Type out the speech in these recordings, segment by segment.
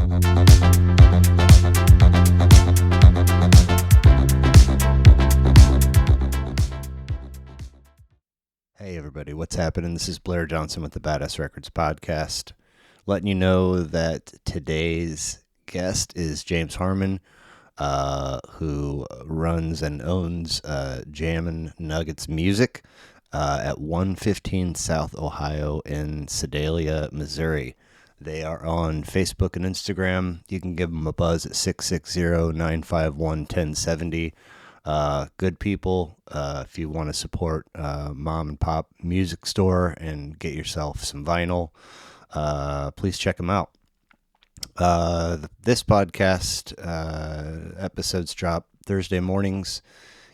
Hey everybody, what's happening? This is Blair Johnson with the Badass Records podcast, letting you know that today's guest is James Harmon, who runs and owns Jammin Nuggets Music at 115 South Ohio in Sedalia, Missouri. They are on Facebook and Instagram. You can give them a buzz at 660-951-1070. Good people. If you want to support mom and pop music store and get yourself some vinyl, please check them out. This podcast episodes drop Thursday mornings.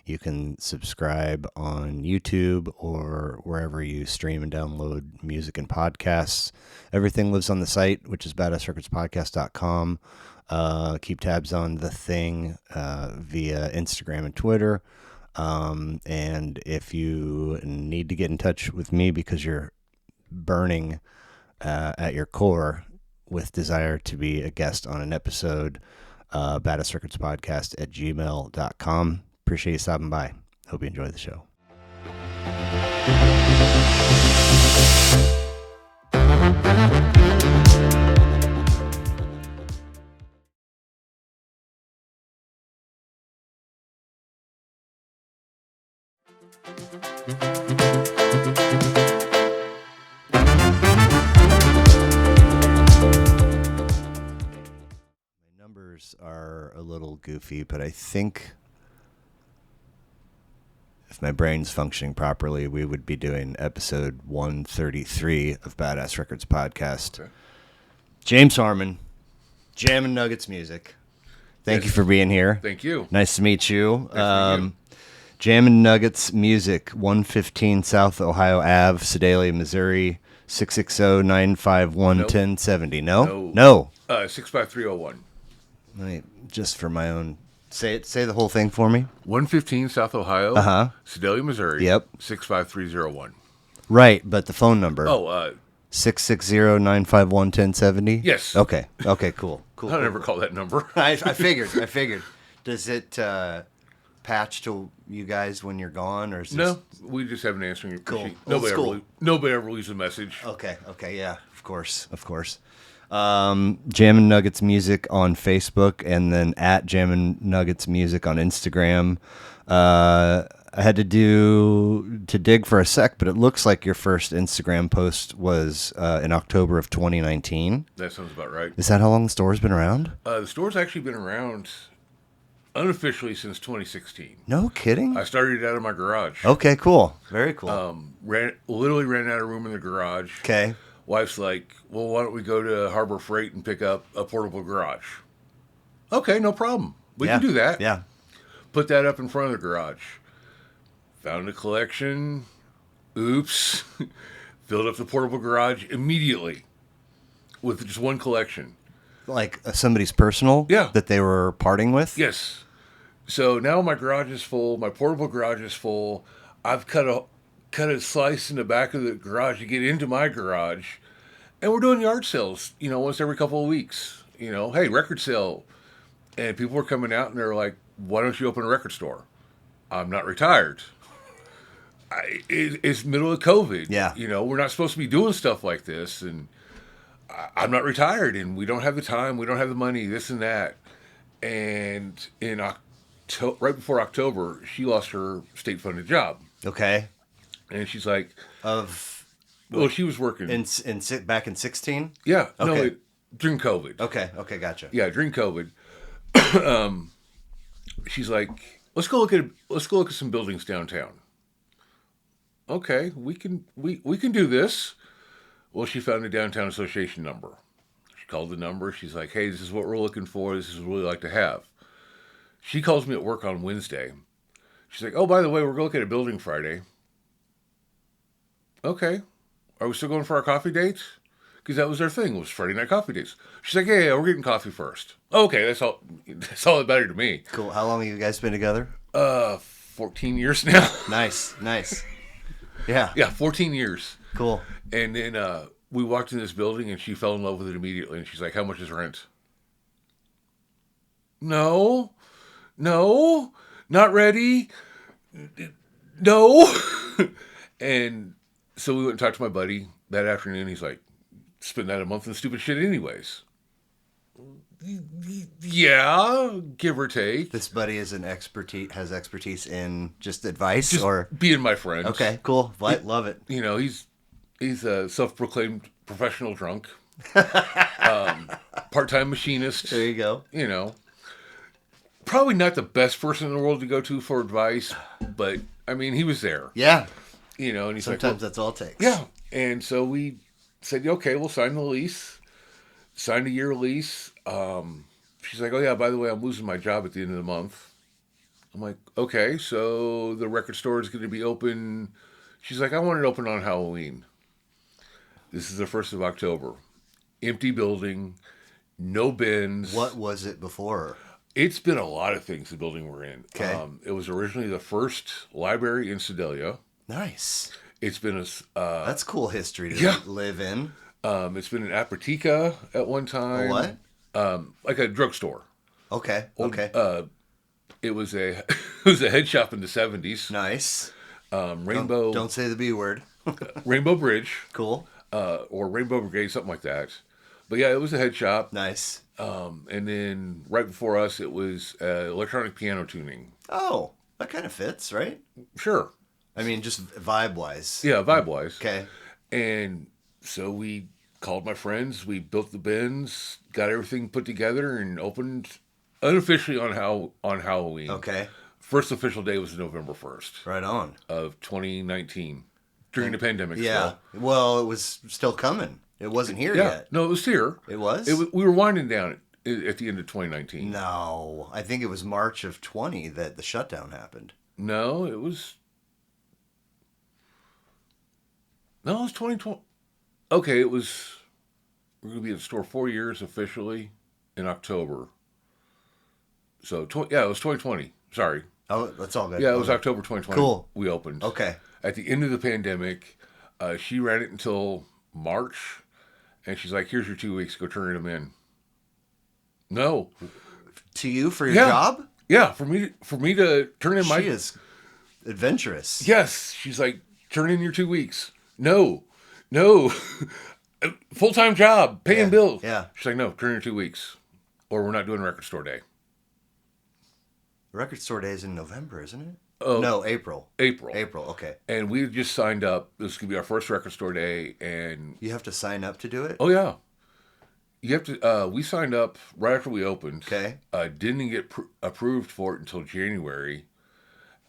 You can subscribe on YouTube or wherever you stream and download music and podcasts. Everything lives on the site, which is badassrecordspodcast.com. Keep tabs on The Thing via Instagram and Twitter. And if you need to get in touch with me because you're burning at your core with desire to be a guest on an episode, badassrecordspodcast@gmail.com. Appreciate you stopping by. Hope you enjoy the show. My numbers are a little goofy, but I think if my brain's functioning properly, we would be doing episode 133 of Badass Records Podcast. Okay. James Harmon, Jammin Nuggets Music. Thank you for being here. Thank you. Nice to meet you. Nice to meet you. Jammin Nuggets Music, 115 South Ohio Ave, Sedalia, Missouri, 660-951-1070. No? 65301. Just for my own... Say the whole thing for me. 115 South Ohio, Sedalia, Missouri. Yep. 65301. Right, but the phone number. 660-951-1070? Yes. Okay, cool. I never call that number. I figured. Does it patch to you guys when you're gone? Or is No, we just have an answering machine. Cool. Nobody ever leaves a message. Okay, yeah, of course. Jammin Nuggets Music on Facebook, and then at Jammin Nuggets Music on Instagram. I had to dig for a sec, but it looks like your first Instagram post was in October of 2019. That sounds about right. Is that how long the store's been around? The store's actually been around unofficially since 2016. No kidding? I started it out of my garage. Okay, cool. Very cool. Literally ran out of room in the garage. Okay. Wife's like, well, why don't we go to Harbor Freight and pick up a portable garage? Okay, no problem. We can do that. Yeah. Put that up in front of the garage. Found a collection. Oops. Filled up the portable garage immediately with just one collection. Like somebody's personal? Yeah. That they were parting with? Yes. So now my garage is full. My portable garage is full. I've cut a slice in the back of the garage to get into my garage. And we're doing yard sales, once every couple of weeks. Hey, record sale. And people were coming out and they're like, why don't you open a record store? I'm not retired. It's middle of COVID. Yeah. We're not supposed to be doing stuff like this. And I'm not retired and we don't have the time. We don't have the money, this and that. And in right before October, she lost her state-funded job. Okay. And she's like... Well, she was working... back in 16? Yeah. Okay. No, during COVID. Okay, gotcha. Yeah, during COVID. She's like, let's go look at some buildings downtown. Okay, we can do this. Well, she found the downtown association number. She called the number. She's like, hey, this is what we're looking for. This is what we'd like to have. She calls me at work on Wednesday. She's like, oh, by the way, we're going to look at a building Friday. Okay. Are we still going for our coffee dates? Because that was their thing, was Friday night coffee dates. She's like, yeah, we're getting coffee first. Okay, that's all that mattered to me. Cool. How long have you guys been together? 14 years now. Nice. Yeah. Yeah, 14 years. Cool. And then we walked in this building and she fell in love with it immediately. And she's like, how much is rent? No, no, not ready. No. And so we went and talked to my buddy that afternoon. He's like, spend that a month in stupid shit anyways. Yeah, give or take. This buddy has expertise in just advice Just or being my friend. okay, cool. Love it. You know, he's a self-proclaimed professional drunk, part-time machinist. There you go. You know, probably not the best person in the world to go to for advice, but I mean, he was there. Yeah. You know, and he's Sometimes like, well, that's all it takes. yeah. And so we said, okay, we'll sign the lease. Signed a year lease. She's like, oh yeah, by the way, I'm losing my job at the end of the month. I'm like, okay, so the record store is going to be open. She's like, I want it open on Halloween. This is the 1st of October. Empty building, no bins. What was it before? It's been a lot of things, the building we're in. Okay. It was originally the first library in Sedalia. Nice. It's been That's cool history to live in. It's been an apotheca at one time. A what? Like a drugstore. Okay. Okay. It was a it was a head shop in the 70s. Nice. Rainbow Don't say the B word. Rainbow Bridge. Cool. Or Rainbow Brigade, something like that. But yeah, it was a head shop. Nice. And then right before us, it was electronic piano tuning. Oh, that kind of fits, right? Sure. I mean, just vibe wise. Yeah, vibe wise. Okay. And so we called my friends. We built the bins, got everything put together, and opened unofficially on Halloween. Okay. First official day was November 1st. Right on. Of 2019. During the pandemic Yeah. still. Well, it was still coming. It wasn't here yet. No, it was here. It was? We were winding down at the end of 2019. No. I think it was March of 20 that the shutdown happened. No, it was 2020. Okay, it was. We're going to be at the store 4 years officially in October. So, it was 2020. Sorry. Oh, that's all good. Yeah, it was October 2020. Cool. We opened. Okay. At the end of the pandemic, she ran it until March, and she's like, "Here's your 2 weeks. Go turn them in." No. To you for your job? Yeah, for me to turn in my. She is adventurous. Yes, she's like, turn in your 2 weeks. No, full-time job, paying bills. Yeah. She's like, no, turn in your 2 weeks, or we're not doing record store day. Record store day is in November, isn't it? Oh, No, April. April. Okay. And we just signed up. This is gonna be our first record store day, and You have to sign up to do it? oh yeah, you have to. We signed up right after we opened. Okay. Didn't get approved for it until January,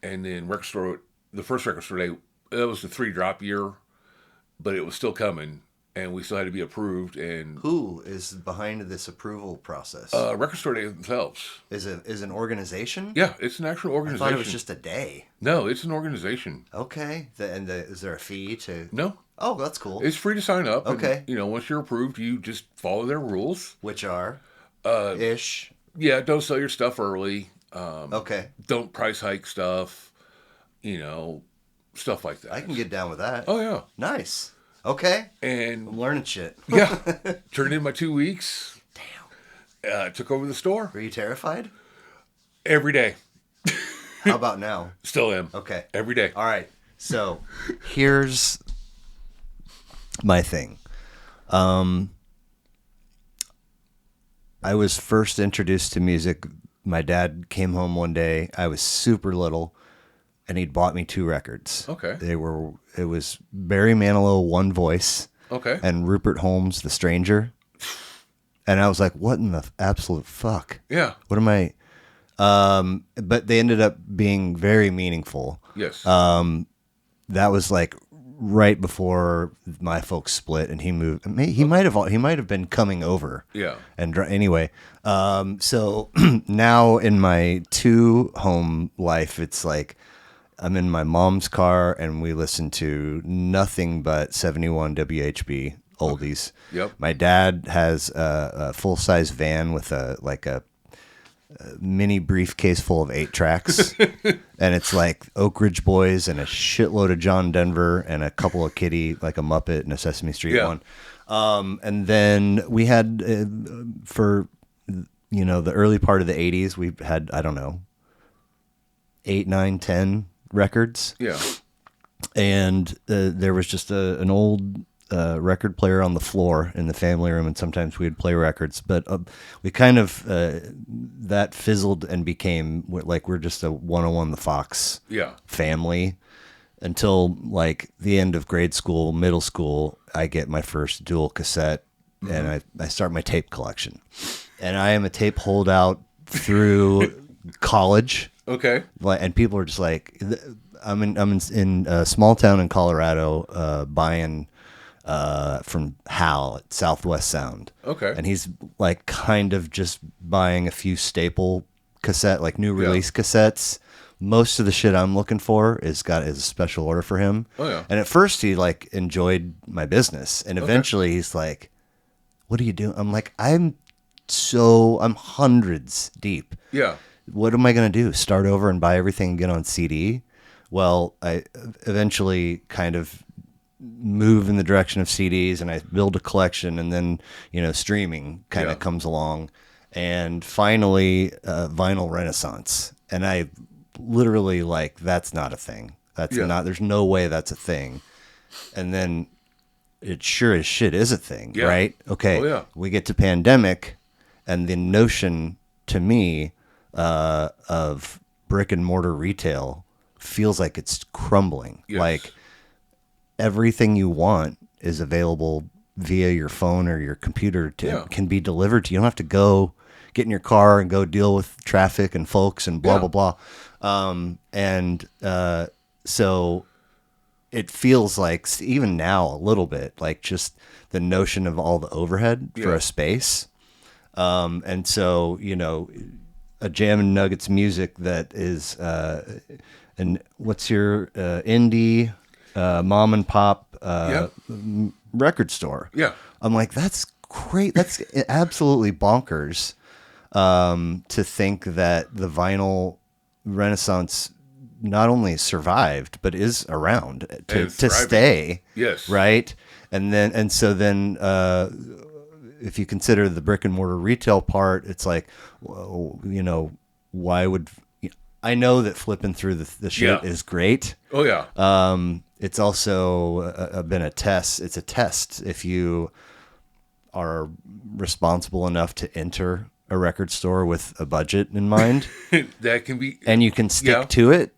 and then the first record store day, that was the 3-drop year, but it was still coming, and we still had to be approved. And Who is behind this approval process? record store day themselves. Is an organization? Yeah, it's an actual I organization. thought it was just a day. No, it's an organization. Okay. Is there a fee to? No, Oh, that's cool. it's free to sign up. Okay. And, once you're approved, you just follow their rules. Which are ish. Yeah, don't sell your stuff early. Okay. Don't price hike stuff. Stuff like that. I can get down with that. Oh yeah. Nice. Okay. And I'm learning shit. yeah, turned in my 2 weeks. Damn. Took over the store Were you terrified? every day. How about now? Still am. Okay. Every day. All right. So here's my thing. I was first introduced to music. My dad came home one day. I was super little, and he'd bought me 2 records. Okay. It was Barry Manilow, One Voice, Okay. and Rupert Holmes, The Stranger. And I was like, what in the absolute fuck? Yeah. What am I? But they ended up being very meaningful. Yes. That was like right before my folks split, and he moved. He might have been coming over. Yeah. And anyway, so now in my 2-home life, it's like I'm in my mom's car, and we listen to nothing but 71 WHB oldies. Yep. My dad has a full-size van with a mini briefcase full of 8 tracks, and it's like Oak Ridge Boys and a shitload of John Denver and a couple of Kitty, like a Muppet and a Sesame Street one. And then we had for the early part of the 80s, we had, I don't know, 8, 9, 10 records. Yeah. And there was just an old record player on the floor in the family room, and sometimes we'd play records. But we kind of, that fizzled and became like we're just a 101 The Fox family until like the end of grade school, middle school. I get my first dual cassette, and I start my tape collection. And I am a tape holdout through college. Okay. And people are just like, I'm in a small town in Colorado, buying from Hal at Southwest Sound. Okay. And he's like kind of just buying a few staple cassette, like new release cassettes. Most of the shit I'm looking for is a special order for him. Oh yeah. And at first he like enjoyed my business, and eventually he's like, "What are you doing?" I'm like, I'm hundreds deep. Yeah. What am I going to do? Start over and buy everything again on CD? Well, I eventually kind of move in the direction of CDs, and I build a collection, and then, streaming kind of comes along, and finally vinyl renaissance. And I literally like, that's not a thing. That's not, there's no way that's a thing. And then it sure as shit is a thing, right? Okay. Oh, yeah. We get to pandemic, and the notion to me of brick and mortar retail feels like it's crumbling. Yes. Like everything you want is available via your phone or your computer can be delivered to you. You don't have to go get in your car and go deal with traffic and folks and blah, blah, blah. So it feels like, even now a little bit, like just the notion of all the overhead for a space. And so, a Jammin Nuggets music that is, and what's your indie, mom and pop record store? Yeah. I'm like, that's great. That's absolutely bonkers to think that the vinyl renaissance not only survived but is around to stay. Yes. Right. And so then if you consider the brick and mortar retail part, it's like, why would I know that flipping through the shit is great. Oh yeah. It's also been a test. It's a test if you are responsible enough to enter a record store with a budget in mind. That can be, and you can stick to it.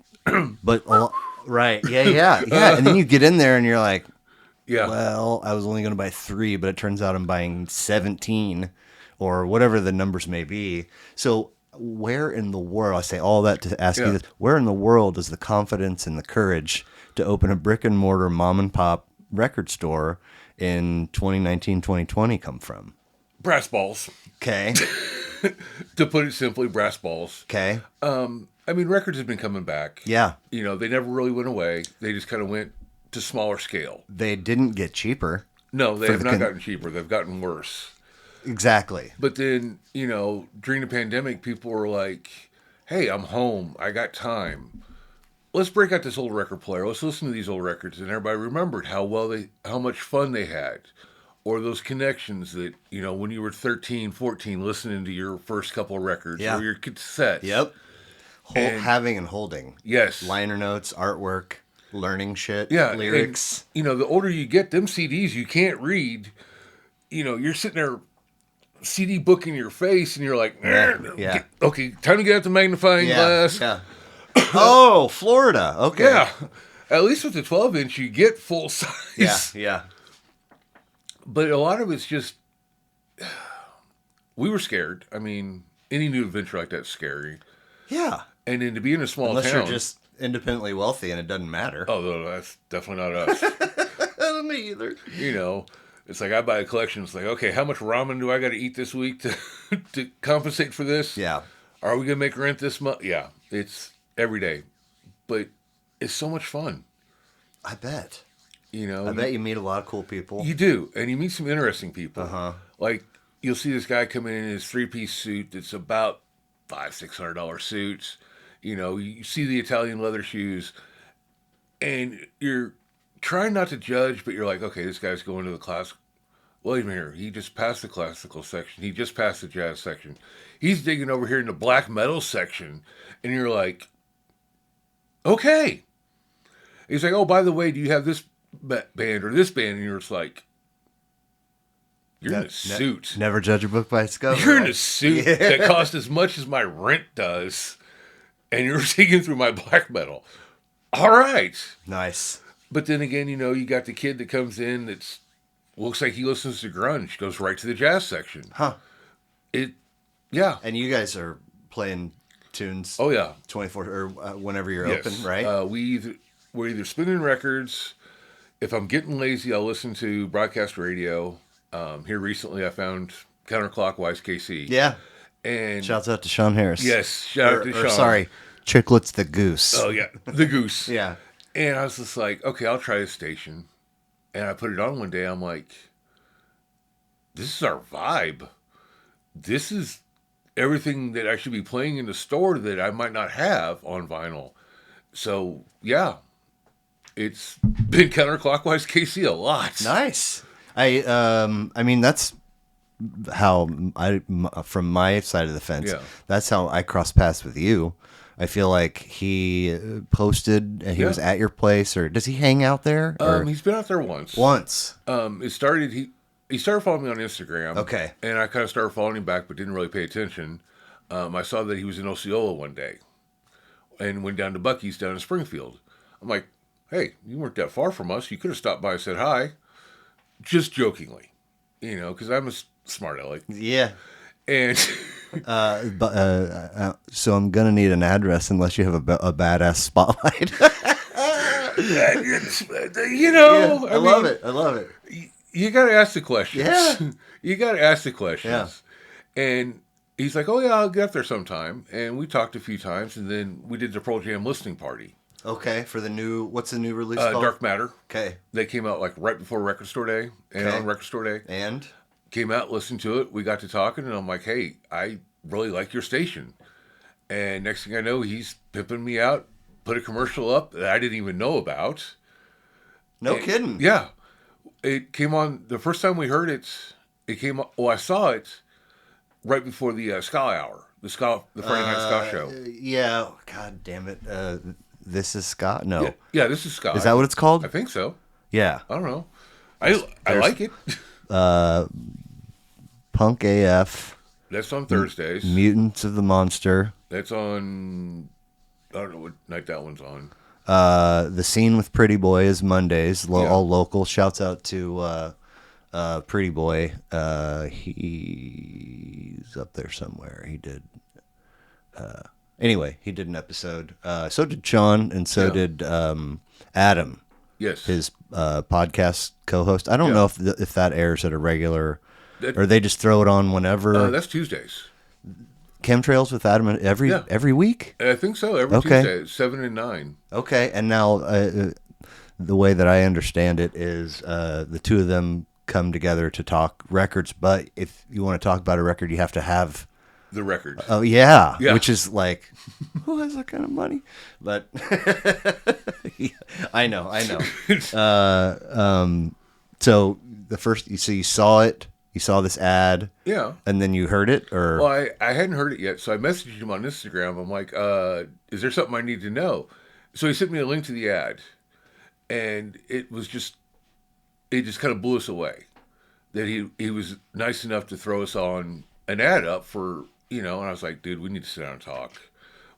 But right, yeah. And then you get in there and you're like, well, I was only going to buy 3, but it turns out I'm buying 17 or whatever the numbers may be. So where in the world, I say all that to ask you this, where in the world does the confidence and the courage to open a brick and mortar mom and pop record store in 2019, 2020 come from? Brass balls. Okay. To put it simply, brass balls. Okay. I mean, records have been coming back. Yeah. They never really went away. They just kind of went to smaller scale. They didn't get cheaper. No, they have not gotten cheaper. They've gotten worse. Exactly. But then, during the pandemic, people were like, hey, I'm home. I got time. Let's break out this old record player. Let's listen to these old records. And everybody remembered how much fun they had. Or those connections that, when you were 13, 14, listening to your first couple of records or your cassettes. Yep. Having and holding. Yes. Liner notes, artwork, learning shit, lyrics. And, the older you get, them CDs you can't read. You're sitting there, CD book in your face, and you're like, okay, time to get out the magnifying glass. Yeah. Oh, Florida. Okay. Yeah. At least with the 12-inch, you get full size. Yeah. But a lot of it's just, we were scared. I mean, any new adventure like that's scary. Yeah. And then to be in a small Unless town. you're just independently wealthy and it doesn't matter. Oh, no, that's definitely not us. Me either. It's like I buy a collection. It's like, okay, how much ramen do I got to eat this week to compensate for this? Yeah. Are we going to make rent this month? Yeah. It's every day. But it's so much fun. I bet. I bet you meet a lot of cool people. You do. And you meet some interesting people. Uh-huh. Like, you'll see this guy come in his 3-piece suit that's about $500-$600 suits. You see the Italian leather shoes. And you're trying not to judge, but you're like, okay, this guy's going to the class. wait a minute here. He just passed the classical section. He just passed the jazz section. He's digging over here in the black metal section. And you're like, okay. He's like, oh, by the way, do you have this band or this band? And you're just like, you're in a suit. Never judge a book by its cover. You're in a suit that costs as much as my rent does. And you're digging through my black metal. All right. Nice. But then again, you got the kid that comes in that's looks like he listens to grunge, goes right to the jazz section. Huh. Yeah. And you guys are playing tunes. Oh yeah. 24 or whenever you're open, right? We're either spinning records. If I'm getting lazy, I'll listen to broadcast radio. Here recently, I found Counterclockwise KC. Yeah. And shouts out to Sean Harris. Yes, shout out to Sean. Sorry, Chicklets the Goose. Oh yeah, the Goose. Yeah. And I was just like, okay, I'll try this station. And I put it on one day. I'm like, this is our vibe. This is everything that I should be playing in the store that I might not have on vinyl. So yeah, it's been Counterclockwise KC a lot. Nice. I mean that's how from my side of the fence. Yeah. That's how I cross paths with you. I feel like he posted and he was at your place, or does he hang out there? He's been out there once. He started following me on Instagram. Okay. And I kind of started following him back, but didn't really pay attention. I saw that he was in Osceola one day and went down to Buc-ee's down in Springfield. I'm like, hey, you weren't that far from us. You could have stopped by and said hi. Just jokingly, because I'm a smart aleck. Yeah. And so I'm gonna need an address unless you have a badass spotlight. I love it. I love it. You got to ask the questions. Yeah. You got to ask the questions. Yeah. And he's like, oh yeah, I'll get up there sometime. And we talked a few times, and then we did the Pearl Jam listening party. Okay, for what's the new release called? Dark Matter. Okay. They came out like right before Record Store Day and on Record Store Day. And? Came out, listened to it. We got to talking, and I'm like, hey, I really like your station. And next thing I know, he's pimping me out, put a commercial up that I didn't even know about. No kidding. Yeah. It came on, the first time we heard it, I saw it right before the Ska Hour, the Friday Night Ska Show. Yeah. God damn it. This is Ska? No. Yeah, this is Ska. Is that what it's called? I think so. Yeah. I don't know. I like it. Punk AF. That's on Thursdays. Mutants of the Monster. That's on, I don't know what night that one's on. The Scene with Pretty Boy is Mondays. All local. Shouts out to Pretty Boy. He's up there somewhere. He did. Anyway, he did an episode. So did Sean, and so did Adam. Yes. His podcast co-host. I don't know if that airs at a regular, or they just throw it on whenever. That's Tuesdays. Chemtrails with Adam every week? I think so. Every Tuesday, 7 and 9. Okay, and now the way that I understand it is the two of them come together to talk records, but if you want to talk about a record, you have to have the record. Oh yeah, which is like, who has that kind of money? But I know. So the first, you saw it. You saw this ad, and then you heard it, or? Well, I hadn't heard it yet, so I messaged him on Instagram. I'm like, "Is there something I need to know?" So he sent me a link to the ad, and it just kind of blew us away that he was nice enough to throw us on an ad up for And I was like, "Dude, we need to sit down and talk.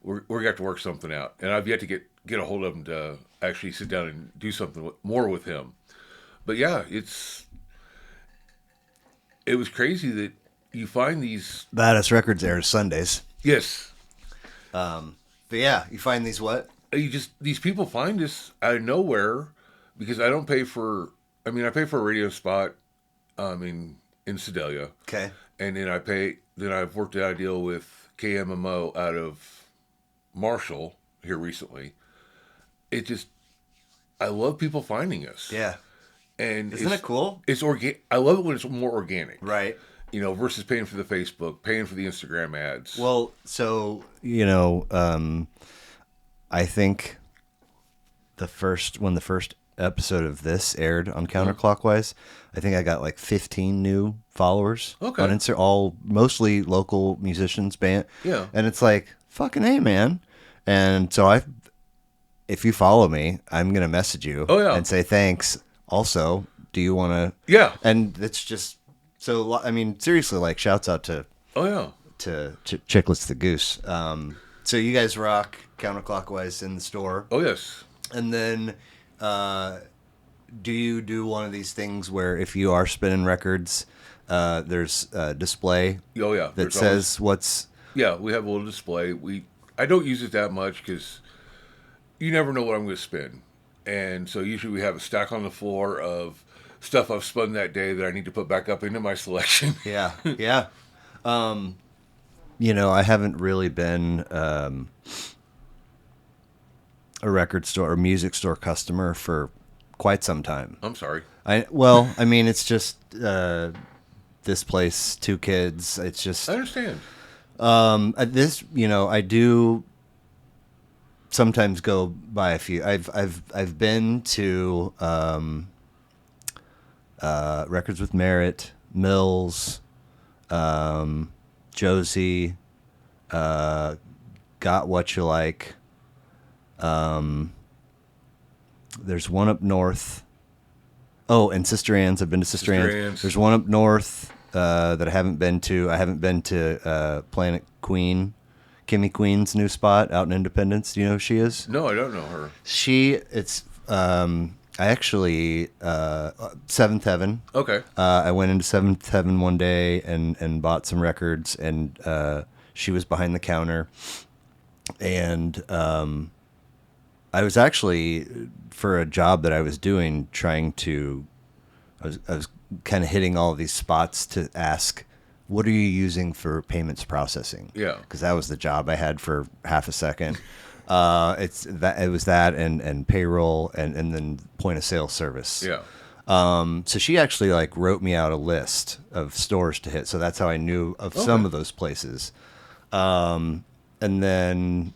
We're gonna have to work something out." And I've yet to get a hold of him to actually sit down and do something more with him. But yeah, it was crazy that you find these... Badass Records airs Sundays. Yes. But yeah, you find these what? These people find us out of nowhere because I don't pay for... I pay for a radio spot in Sedalia. Okay. And then I've worked out a deal with KMMO out of Marshall here recently. I love people finding us. Yeah. And isn't it cool? It's I love it when it's more organic, right? Versus paying for the Facebook, paying for the Instagram ads. Well, so I think when the first episode of this aired on Counterclockwise, I think I got like 15 new followers Okay. on Instagram, all mostly local musicians, band. Yeah. And it's like, fucking hey, man. And so if you follow me, I'm going to message you Oh, yeah. and say thanks. Also, do you want to? Yeah. And it's just, so, I mean, seriously, like, shouts out to Oh, yeah. Chicklets the Goose. So you guys rock Counterclockwise in the store. Oh, yes. And then, do you do one of these things where if you are spinning records, there's a display Oh, yeah. that says what's... Yeah, we have a little display. I don't use it that much because you never know what I'm going to spin. And so usually we have a stack on the floor of stuff I've spun that day that I need to put back up into my selection. Yeah, yeah. You know, I haven't really been a record store or music store customer for quite some time. I'm sorry. I mean, it's just this place, 2 kids. It's just I understand. I do sometimes go by a few. I've been to Records with Merit, Mills, Josie, Got What You Like. There's one up north. Oh, and Sister Ann's. I've been to Sister Ann's. There's one up north that I haven't been to. I haven't been to Planet Queen, Kimmy Queen's new spot out in Independence. Do you know who she is? No, I don't know her. I actually, Seventh Heaven. Okay. I went into Seventh Heaven one day and bought some records, and she was behind the counter. And I was actually, for a job that I was doing, I was kind of hitting all of these spots to ask, what are you using for payments processing? Yeah. Because that was the job I had for half a second. It was that and payroll and then point of sale service. Yeah. So she actually like wrote me out a list of stores to hit. So that's how I knew of some of those places. And then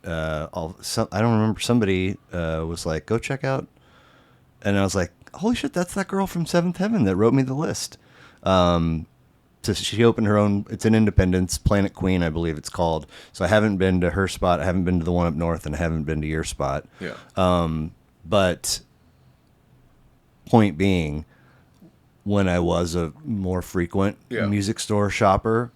I don't remember, somebody was like, go check out. And I was like, holy shit, that's that girl from Seventh Heaven that wrote me the list. So she opened her own, it's in Independence, Planet Queen, I believe it's called. So I haven't been to her spot, I haven't been to the one up north, and I haven't been to your spot. Yeah. But point being, when I was a more frequent music store shopper,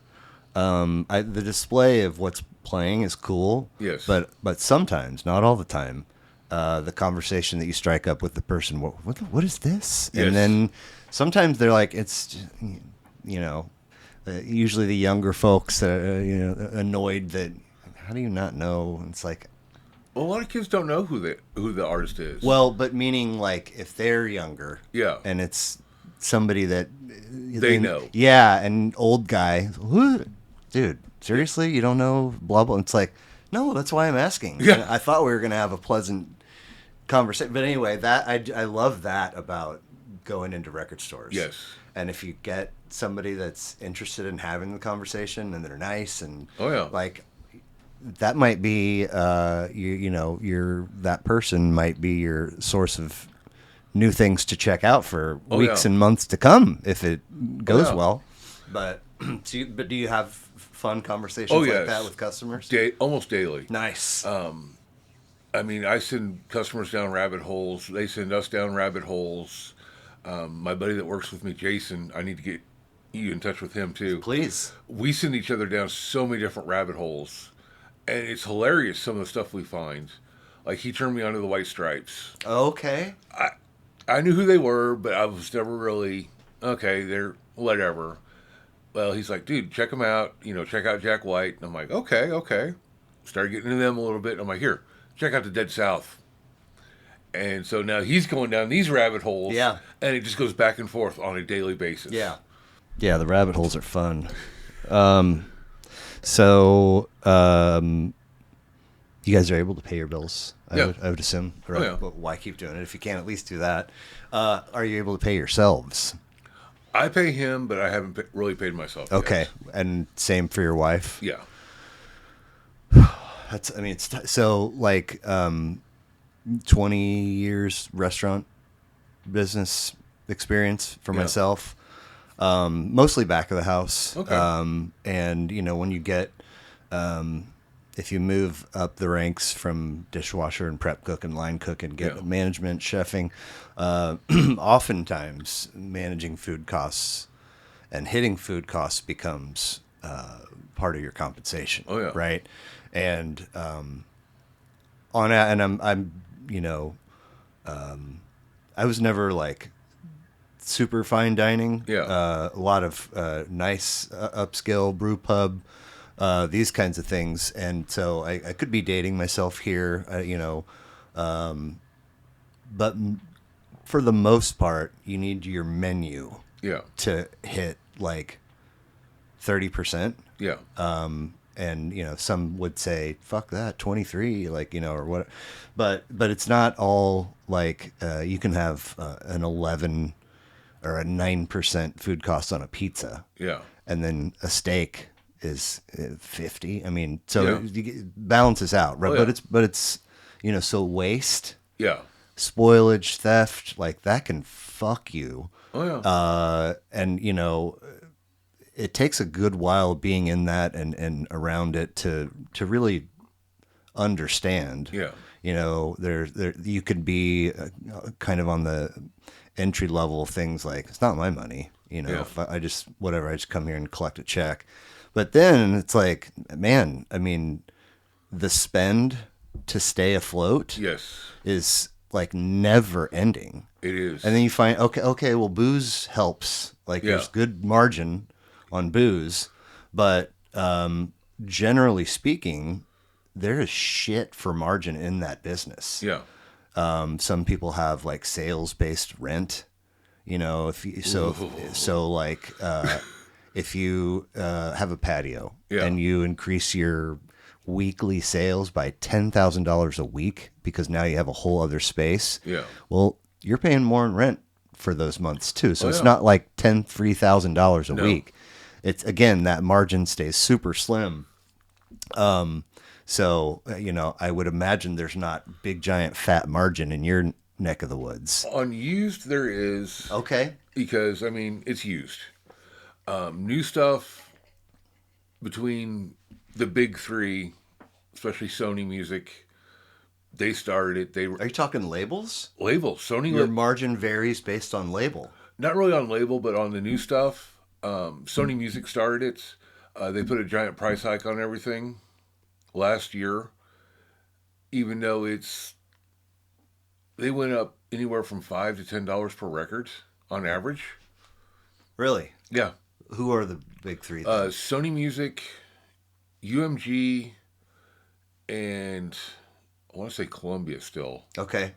the display of what's playing is cool. Yes. But sometimes, not all the time, the conversation that you strike up with the person, what is this? Yes. And then sometimes they're like, it's, usually the younger folks that are, annoyed that, how do you not know? It's like, well, a lot of kids don't know who the artist is. well, but meaning like if they're younger, Yeah. and it's somebody that They know. yeah, an old guy, dude, seriously, you don't know blah blah. It's like, no, that's why I'm asking. Yeah. I thought we were gonna have a pleasant conversation, but anyway, that I love that about going into record stores. Yes. And if you get somebody that's interested in having the conversation and they're nice and like, that might be that person might be your source of new things to check out for weeks and months to come if it goes well. But but do you have fun conversations like that with customers? Almost daily. Nice. I mean, I send customers down rabbit holes. They send us down rabbit holes. My buddy that works with me, Jason, I need to get you in touch with him too. Please. We send each other down so many different rabbit holes, and it's hilarious some of the stuff we find. Like, he turned me onto the White Stripes. Okay. I knew who they were, but I was never really, okay, they're whatever. Well, he's like, dude, check them out. Check out Jack White. And I'm like, okay. Started getting into them a little bit. And I'm like, here, check out the Dead South. And so now he's going down these rabbit holes. Yeah. And it just goes back and forth on a daily basis. Yeah. Yeah, the rabbit holes are fun. So you guys are able to pay your bills, I would assume. Right? Oh, yeah. But why keep doing it if you can't at least do that? Are you able to pay yourselves? I pay him, but I haven't really paid myself Okay. yet. And same for your wife? Yeah. So like, 20 years restaurant business experience for Yeah. myself. Mostly back of the house. Okay. And when you get, if you move up the ranks from dishwasher and prep cook and line cook and get Yeah. management, chefing, oftentimes managing food costs and hitting food costs becomes part of your compensation, Oh, yeah. right? And and I'm I was never like super fine dining. Yeah. A lot of nice upscale brew pub, these kinds of things. And so I could be dating myself here, but for the most part, you need your menu Yeah. to hit like 30%. Yeah. And some would say fuck that 23, like, or what, but it's not all like you can have an 11 or a 9% food cost on a pizza, Yeah. and then a steak is 50. I mean, so Yeah. it balances out, right? Oh, yeah. But it's so waste, Yeah. spoilage, theft, like that can fuck you. Oh, yeah. And it takes a good while being in that and around it to really understand. Yeah. There you could be kind of on the entry level things like, it's not my money. Yeah. If I just whatever, I just come here and collect a check. But then it's like, man, I mean, the spend to stay afloat Yes. is like never ending. It is. And then you find, okay, well, booze helps. Like, Yeah. there's good margin on booze, but generally speaking, there is shit for margin in that business. Yeah. Some people have like sales based rent. If you, so like if you have a patio Yeah. and you increase your weekly sales by $10,000 a week because now you have a whole other space. Yeah. Well, you're paying more in rent for those months too. So Oh, it's yeah. not like $3,000 a No. week. It's, again, that margin stays super slim. So I would imagine there's not big giant fat margin in your neck of the woods. On used, there is. Okay. Because, I mean, it's used. New stuff between the big three, especially Sony Music, they started it. They Are you talking labels? label Sony. Your margin varies based on label. Not really on label, but on the new stuff. Sony Music started it. They put a giant price hike on everything last year, even though they went up anywhere from $5 to $10 per record on average. Really? Yeah. Who are the big three then? Sony Music, UMG, and I want to say Columbia still. Okay.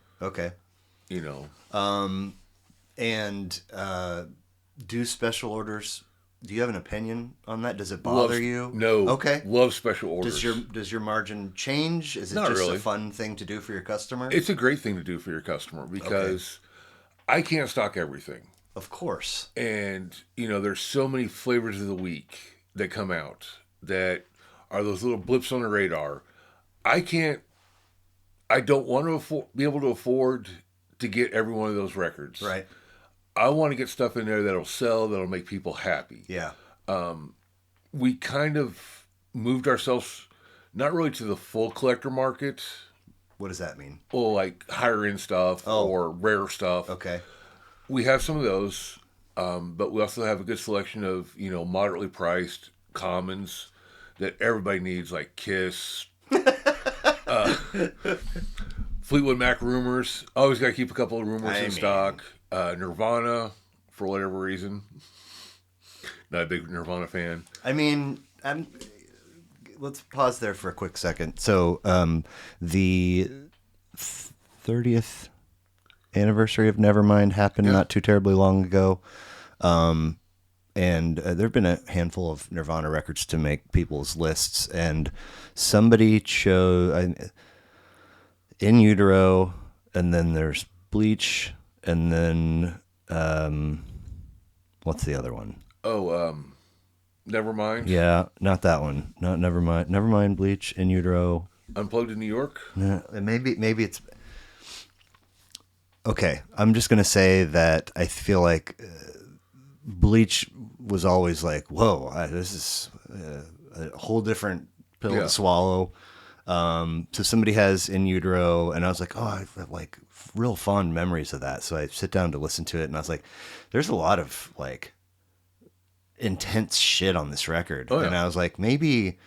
And do special orders? Do you have an opinion on that? Does it bother you? No. Okay. Love special orders. Does your margin change? Is it Not just really. a fun thing to do for your customer? It's a great thing to do for your customer because I can't stock everything. Of course. And, there's so many flavors of the week that come out that are those little blips on the radar. I don't want to be able to afford to get every one of those records. Right. I want to get stuff in there that'll sell, that'll make people happy. Yeah. We kind of moved ourselves not really to the full collector market. What does that mean? Well, like higher end stuff or rare stuff. Okay. We have some of those, but we also have a good selection of, moderately priced commons that everybody needs, like Kiss, Fleetwood Mac rumors. Always got to keep a couple of rumors in stock. Nirvana, for whatever reason. Not a big Nirvana fan. I mean, let's pause there for a quick second. So, the 30th anniversary of Nevermind happened not too terribly long ago. And there have been a handful of Nirvana records to make people's lists. And somebody chose In Utero, and then there's Bleach, and then what's the other one? Nevermind. Yeah, not that one. Not Nevermind. Nevermind, Bleach, In Utero. Unplugged in New York. Maybe it's Okay, I'm just gonna say that I feel like Bleach was always like, whoa, this is a whole different pill to Yeah. swallow. So somebody has In Utero, and I was like, oh, I have like real fond memories of that. So I sit down to listen to it, and I was like, there's a lot of like intense shit on this record, Oh and yeah. I was like, maybe.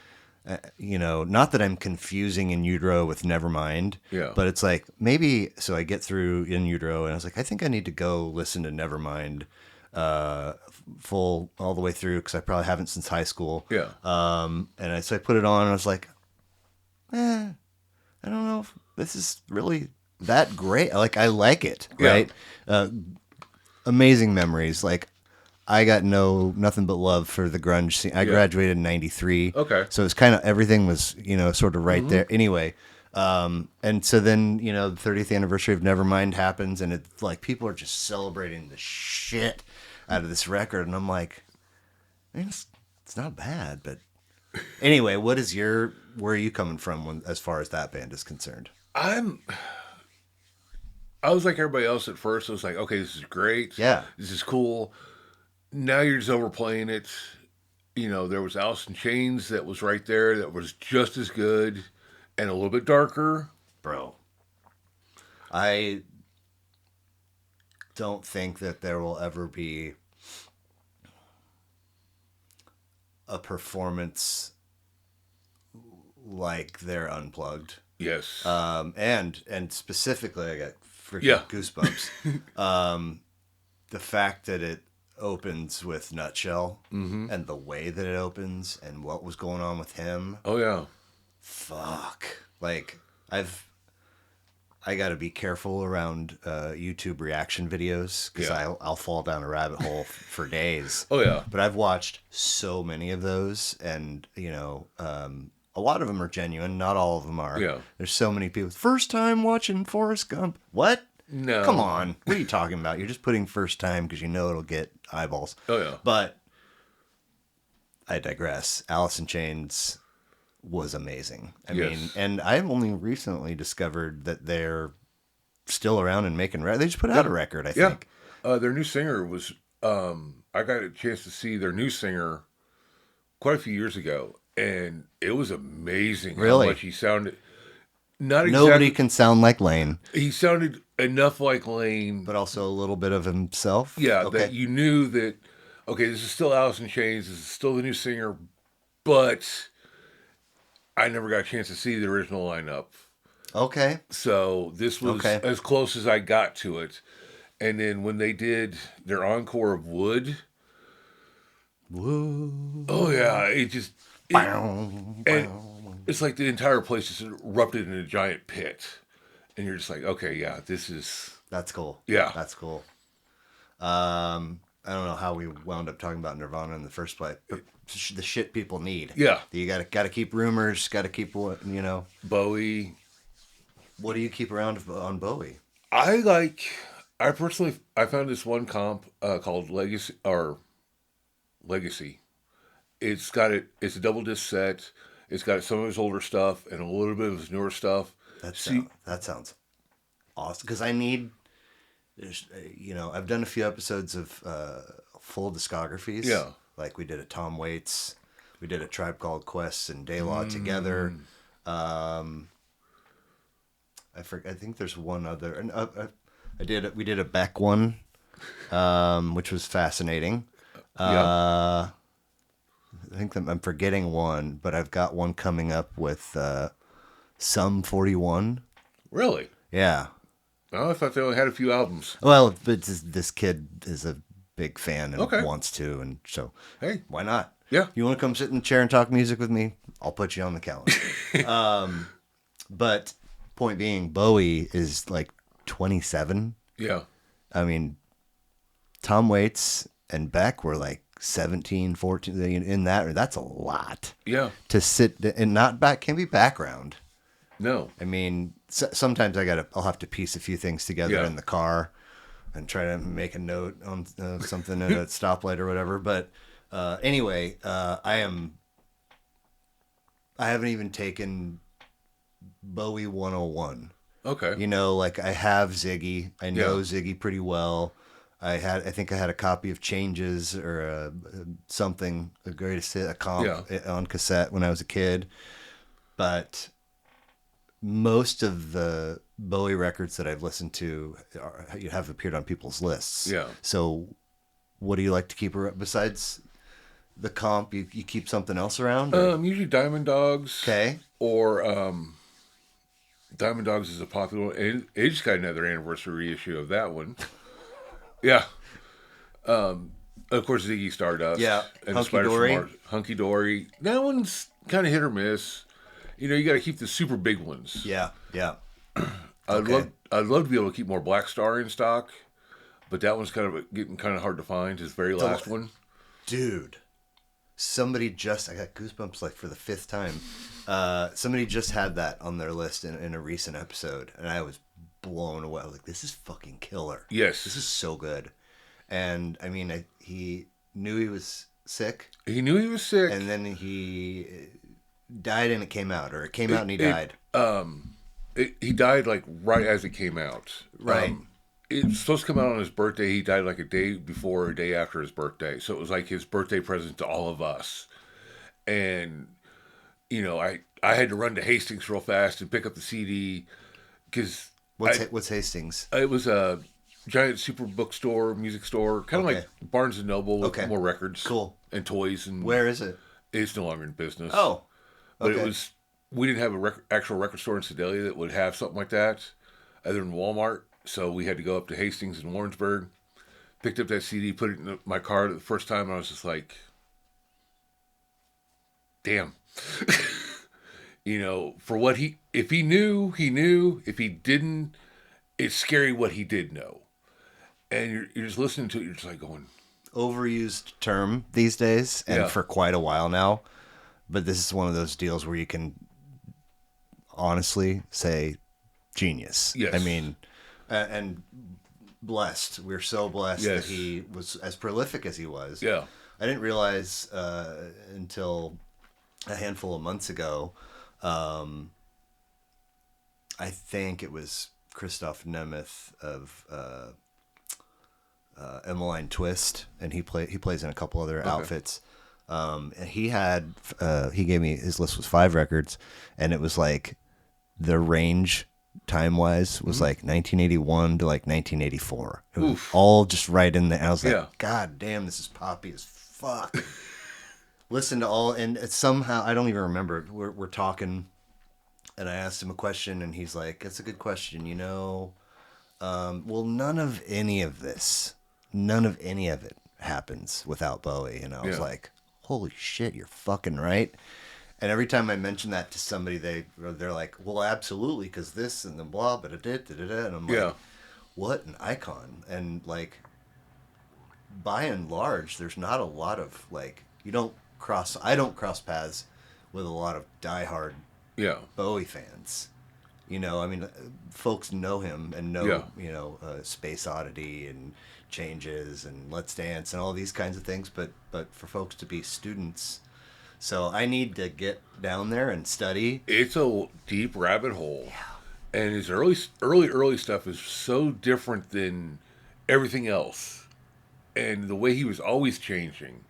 Not that I'm confusing In Utero with Nevermind, Yeah. but it's like maybe. So I get through In Utero, and I was like, I think I need to go listen to Nevermind full all the way through because I probably haven't since high school. Yeah. So I put it on, and I was like, I don't know if this is really that great. Like I like it, Yeah. right? Amazing memories. Like I got nothing but love for the grunge scene. I Yeah. graduated in '93, Okay. so it's kind of everything was sort of right there. Anyway, and so then the 30th anniversary of Nevermind happens, and it's like people are just celebrating the shit out of this record, and I'm like, man, it's not bad, but anyway, where are you coming from as far as that band is concerned? I'm. I was like everybody else at first. I was like, okay, this is great. Yeah. This is cool. Now you're just overplaying it. There was Alice in Chains that was right there that was just as good and a little bit darker. Bro, I don't think that there will ever be a performance like their Unplugged. Yes. And specifically, I got freaking Yeah. goosebumps. The fact that it opens with Nutshell and the way that it opens and what was going on with him. Oh yeah. Fuck. Like I got to be careful around YouTube reaction videos because Yeah. I'll fall down a rabbit hole for days. Oh yeah. But I've watched so many of those, and a lot of them are genuine. Not all of them are. Yeah. There's so many people. First time watching Forrest Gump. What? No. Come on. What are you talking about? You're just putting first time because it'll get eyeballs. Oh yeah. But I digress. Alice in Chains was amazing. I Yes. mean, and I've only recently discovered that they're still around and making records. They just put out a record, I Yeah. think. Their new singer was. I got a chance to see their new singer quite a few years ago, and it was amazing Really? how much he sounded. Not Nobody exactly. can sound like Lane, He sounded enough like Lane. but also a little bit of himself. Yeah, Okay. that you knew that. Okay, this is still Alice in Chains. This is still the new singer, but I never got a chance to see the original lineup. Okay. So this was Okay. as close as I got to it. And then when they did their encore of Wood, Woo. oh yeah, it just Bow, and bow. it's like the entire place just erupted in a giant pit, and you're just like, okay, yeah, this is That's cool. Yeah. That's cool. I don't know how we wound up talking about Nirvana in the first place. But the shit people need. Yeah. You got to keep rumors. Got to keep Bowie. What do you keep around on Bowie? I personally found this one comp called Legacy. It's a double disc set. It's got some of his older stuff and a little bit of his newer stuff. That sounds awesome. Because I need, I've done a few episodes of full discographies. Yeah. Like we did a Tom Waits, we did a Tribe Called Quest and De La together. I think there's one other, and we did a Beck one, which was fascinating. Yeah. I think I'm forgetting one, but I've got one coming up with Sum 41. Really? Yeah. Oh, I thought they only had a few albums. Well, but this kid is a big fan and Okay. wants to, and so Hey. why not? Yeah. You want to come sit in the chair and talk music with me? I'll put you on the calendar. But point being, Bowie is like 27. Yeah. I mean, Tom Waits and Beck were like 17, 14 in that. That's a lot Yeah. to sit and can be background. No. I mean, sometimes I'll have to piece a few things together Yeah. in the car and try to make a note on something at a stoplight or whatever. But anyway, I haven't even taken Bowie 101. Okay. You know, like I have Ziggy. I Yeah. know Ziggy pretty well. I think I had a copy of Changes or something, a greatest hit, a comp Yeah. on cassette when I was a kid. But most of the Bowie records that I've listened to have appeared on people's lists. Yeah. So, what do you like to keep besides the comp? You keep something else around, or Usually Diamond Dogs okay, or Diamond Dogs is a popular one. And it just got another anniversary reissue of that one. Yeah. Of course, Ziggy Stardust yeah, and the Hunky Spiders from Dory, Mars. Hunky Dory. That one's kind of hit or miss. You know, you got to keep the super big ones. yeah, yeah, okay. I'd love to be able to keep more Black Star in stock, but that one's kind of getting kind of hard to find. His very The last one. dude, somebody just I got goosebumps like for the fifth time. Somebody just had that on their list in a recent episode, and I was blown away. I was like, "This is fucking killer. This is Yes, so good." And I mean, he knew he was sick, he knew he was sick. and then he died, and it came out, or it came out It, and he it, died. he died like right as it came out. Right. It was supposed to come out on his birthday. He died like a day before or a day after his birthday. So it was like his birthday present to all of us. And you know, I had to run to Hastings real fast and pick up the CD because What's Hastings? it was a giant super bookstore, music store, kind of Okay. like Barnes and Noble with Okay. more records, Cool. and toys. And Where is it? it's no longer in business. Oh, But okay. it was. We didn't have a actual record store in Sedalia that would have something like that, other than Walmart. So we had to go up to Hastings in Warrensburg, picked up that CD, put it in my car the first time, and I was just like, "Damn." You know, for what if he knew, he knew. If he didn't, it's scary what he did know. And you're just listening to it, you're just like going, Overused term these days, and yeah, for quite a while now. But this is one of those deals where you can honestly say genius. I yes, mean, and blessed. We're so blessed that yes, he was as prolific as he was. yeah, I didn't realize until a handful of months ago. I think it was Christoph Nemeth of Emmeline Twist, and he plays in a couple other outfits. And he gave me his list was 5 records, and it was like the range time wise was like 1981 to like 1984. It was oof, all just right in there. I was like, yeah, God damn, this is poppy as fuck. Listen to all, and it's somehow I don't even remember. We're talking, and I asked him a question, and he's like, "That's a good question, you know." Well, none of any of it happens without Bowie. And I was yeah, like, holy shit, you're fucking right. And every time I mention that to somebody, they're like, well, absolutely, because this and the blah, but it did, and I'm yeah, like, what an icon. And like, by and large, there's not a lot of like, I don't cross paths with a lot of diehard yeah, Bowie fans. You know, I mean, folks know him and yeah. know, Space Oddity and Changes and Let's Dance and all these kinds of things. But for folks to be students, so I need to get down there and study. It's a deep rabbit hole, and his early stuff is so different than everything else, and the way he was always changing,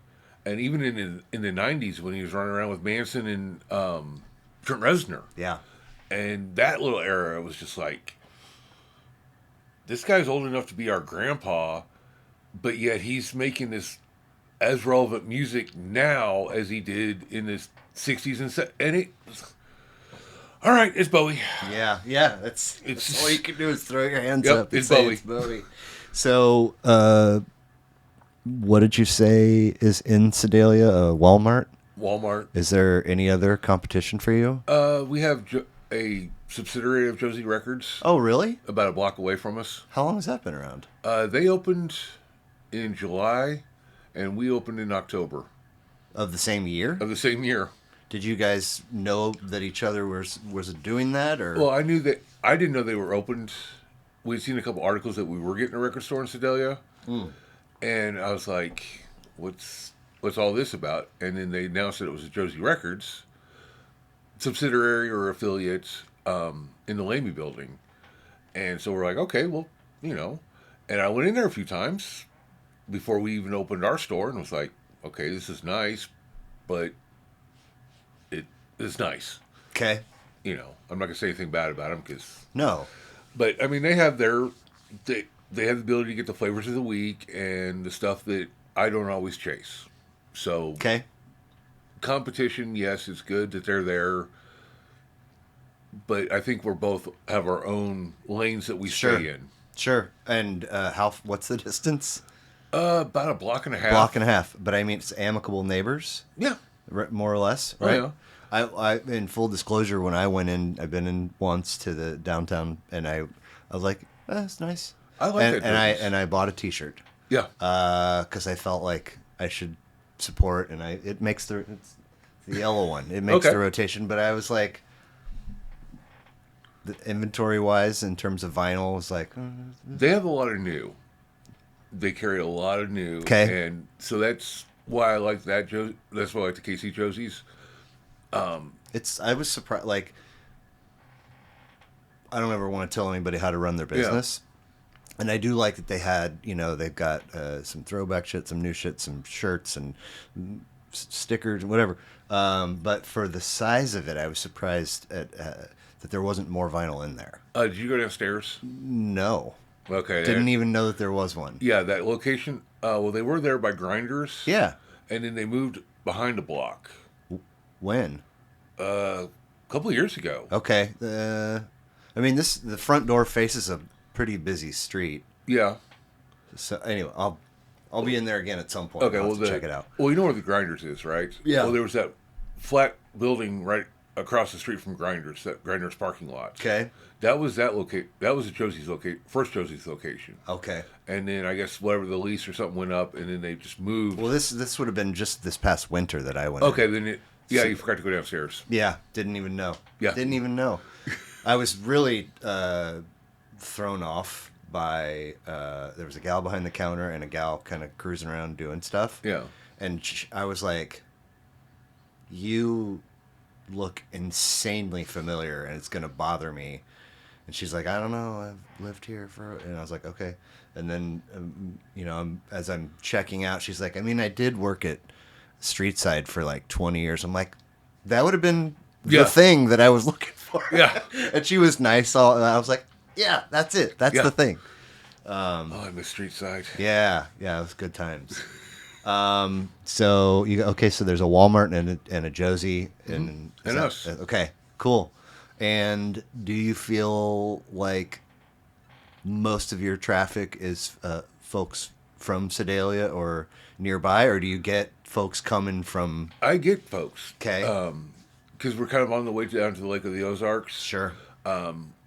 and even in the '90s when he was running around with Manson and Trent Reznor, Yeah, and that little era was just like, this guy's old enough to be our grandpa, but yet he's making this as relevant music now as he did in the '60s and it. All right, it's Bowie. yeah. That's all you can do is throw your hands Yep, up and it's say Bowie. it's Bowie. So, what did you say is in Sedalia? Walmart. Walmart. Is there any other competition for you? We have a subsidiary of Josie Records Oh, really? about a block away from us. How long has that been around? They opened in July, and we opened in October Of the same year? of the same year. Did you guys know that each other was doing that, or? Well, I knew that I didn't know they were opened. We'd seen a couple articles that we were getting a record store in Sedalia, and I was like, "What's all this about?" And then they announced that it was a Josie Records subsidiary or affiliate in the Lamy building. And so we're like, okay, well, you know. And I went in there a few times before we even opened our store and was like, okay, this is nice, but it is nice. Okay. You know, I'm not gonna say anything bad about them because, No. but I mean, they have their they have the ability to get the flavors of the week and the stuff that I don't always chase. So Okay. competition, yes, it's good that they're there, but I think we're both have our own lanes that we Sure. stay in. Sure. And what's the distance? About a block and a Block and half. a half. But I mean, it's amicable neighbors, Yeah. more or less, Oh right? yeah. In full disclosure, when I went in, I've been in once to the downtown, and I was like, it's nice. I like that business. I bought a T-shirt Yeah. because I felt like I should support, and it makes it's the yellow one. It makes Okay. the rotation, but I was like, the inventory wise, in terms of vinyl, was like, They have a lot of new. They carry a lot of new. okay, And so that's why I like that. That's why I like the KC Josie's. it's. I was surprised. Like, I don't ever want to tell anybody how to run their Yeah. business. And I do like that they had, they've got some throwback shit, some new shit, some shirts and stickers and whatever. But for the size of it, I was surprised that there wasn't more vinyl in there. Did you go downstairs? No. Okay. Didn't even know that there was one. Yeah, that location. Well, they were there by Grinders. Yeah. And then they moved behind a block When? a couple of years ago. Okay. I mean, the front door faces a pretty busy street. Yeah. So anyway, I'll be in there again at some point. Okay. I'll Well, have to check it out. Well, you know where the Grinders is, right? Yeah. Well, there was that flat building right across the street from Grinders, that Grinders parking lot. Okay. That was that was first Josie's location. Okay. And then I guess whatever the lease or something went up, and then they just moved. Well, this would have been just this past winter that I went. Okay, in. then you forgot to go downstairs. Yeah, didn't even know. Yeah. Didn't even know. I was really thrown off by there was a gal behind the counter and a gal kind of cruising around doing stuff. Yeah. And I was like, you look insanely familiar and it's going to bother me. And she's like, I don't know, I've lived here for... And I was like, okay. And then, as I'm checking out, she's like, I mean, I did work at Street Side for like 20 years. I'm like, that would have been Yeah. the thing that I was looking for. Yeah. And she was nice. I was like, yeah, that's it. That's Yeah. the thing. Oh, I miss Street Side. Yeah, it was good times. So so there's a Walmart and a Josie and And us. Okay, cool. And do you feel like most of your traffic is folks from Sedalia or nearby, or do you get folks coming from? I get folks. Okay. Because we're kind of on the way down to the Lake of the Ozarks. Sure.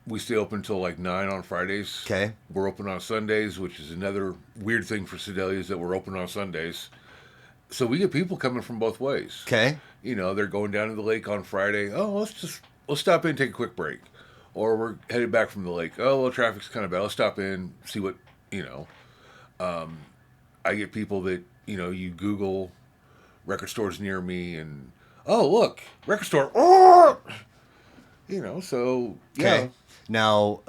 We stay open until like 9 on Fridays. Okay. We're open on Sundays, which is another weird thing for Sedalia is that we're open on Sundays. So we get people coming from both ways. Okay. They're going down to the lake on Friday. Oh, let's stop in and take a quick break. Or we're headed back from the lake. Oh, well, traffic's kind of bad. Let's stop in, see what, I get people that, you Google record stores near me and, oh, look, record store. Oh! So, yeah. Okay. Now,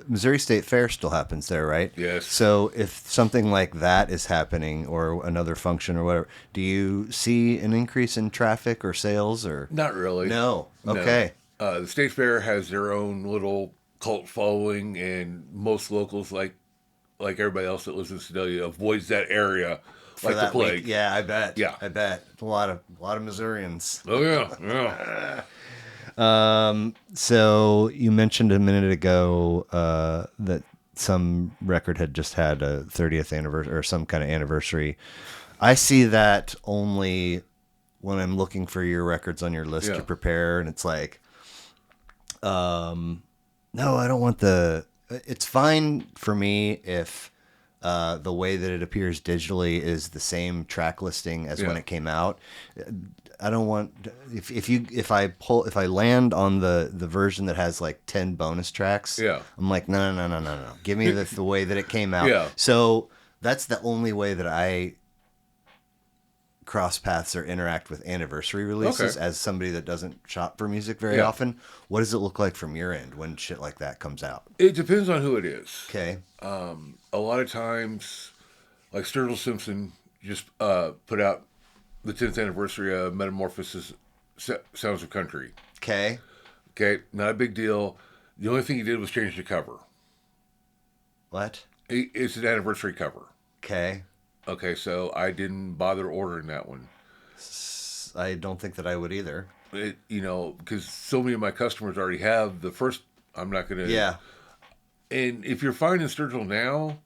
Missouri State Fair still happens there, right? Yes. So if something like that is happening or another function or whatever, do you see an increase in traffic or sales or? Not really. No. No. Okay. The State Fair has their own little cult following, and most locals, like everybody else that lives in Sedalia, avoids that area For like the that plague. week. Yeah, I bet. Yeah. I bet. A lot of Missourians. Oh yeah, yeah. So you mentioned a minute ago that some record had just had a 30th anniversary or some kind of anniversary. I see that only when I'm looking for your records on your list Yeah. to prepare, and it's like, no, I don't want it's fine for me if the way that it appears digitally is the same track listing as when Yeah. it came out. I don't want if I land on the version that has like 10 bonus tracks. Yeah. I'm like no. Give me the way that it came out. Yeah. So that's the only way that I cross paths or interact with anniversary releases Okay. as somebody that doesn't shop for music very Yeah. often. What does it look like from your end when shit like that comes out? It depends on who it is. Okay. A lot of times, like Sturgill Simpson just put out the 10th anniversary of Metamorphosis Sounds of Country. Okay. Okay, not a big deal. The only thing he did was change the cover. What? It's an anniversary cover. Okay. Okay, so I didn't bother ordering that one. I don't think that I would either. Because so many of my customers already have the first. I'm not going to. Yeah. And if you're finding Sturgill now,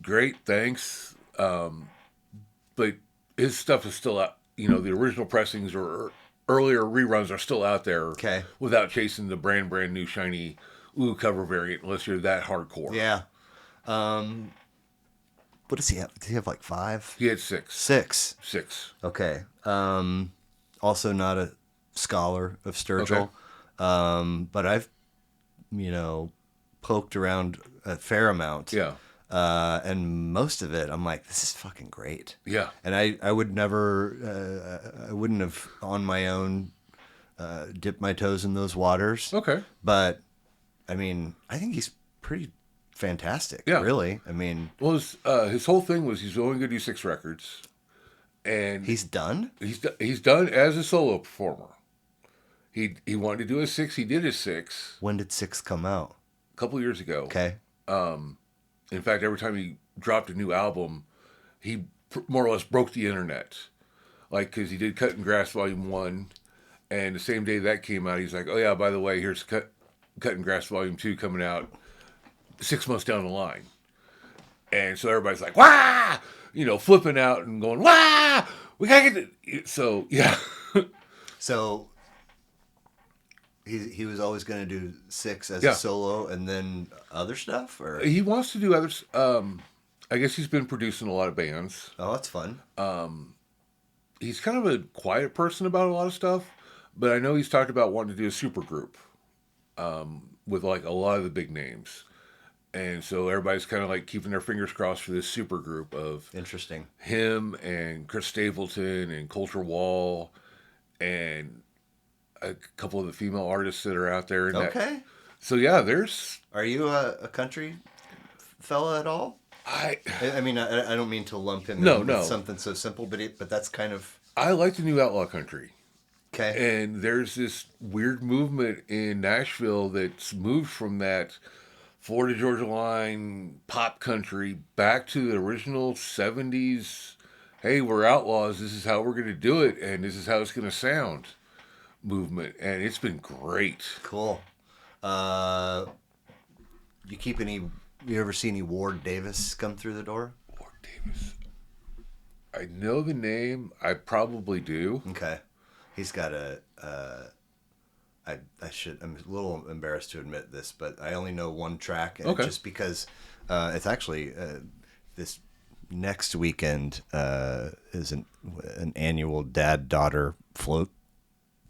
great, thanks. But his stuff is still out. The original pressings or earlier reruns are still out there. Okay. Without chasing the brand new shiny cover variant, unless you're that hardcore. Yeah. What does he have? Does he have like 5? He had 6. 6. 6. Okay. Also not a scholar of Sturgill. But I've, poked around a fair amount. Yeah. And most of it, I'm like, this is fucking great. Yeah. And I would never, I wouldn't have on my own dipped my toes in those waters. Okay. But, I mean, I think he's pretty fantastic. Yeah. Really. I mean. Well, his whole thing was he's only going to do 6 records. And He's done? he's done as a solo performer. He wanted to do a 6. He did a 6 When did 6 come out? a couple of years ago. Okay. In fact, every time he dropped a new album, he more or less broke the internet. Like, because he did Cutting Grass Volume 1, and the same day that came out, he's like, oh yeah, by the way, here's Cutting Grass Volume 2 coming out 6 months down the line. And so everybody's like, wah! Flipping out and going, wah! We gotta get So, yeah. So he was always going to do 6 as Yeah. a solo and then other stuff? Or He wants to do others. I guess he's been producing a lot of bands. Oh, that's fun. He's kind of a quiet person about a lot of stuff, but I know he's talked about wanting to do a super group with like a lot of the big names. And so everybody's kind of like keeping their fingers crossed for this super group of Interesting. him and Chris Stapleton and Coulter Wall and a couple of the female artists that are out there. In Okay. So yeah, there's. Are you a country fella at all? I mean, I don't mean to lump him No, in no. with something so simple, but that's kind of like the new outlaw country. okay. And there's this weird movement in Nashville that's moved from that Florida Georgia line pop country back to the original 70s. Hey, we're outlaws. This is how we're going to do it, and this is how it's going to sound. Movement, and it's been great. Cool. You ever see any Ward Davis come through the door? Ward Davis. I know the name. I probably do. Okay. He's got I'm a little embarrassed to admit this, but I only know one track, and Okay. just because it's actually this next weekend is an annual dad-daughter float.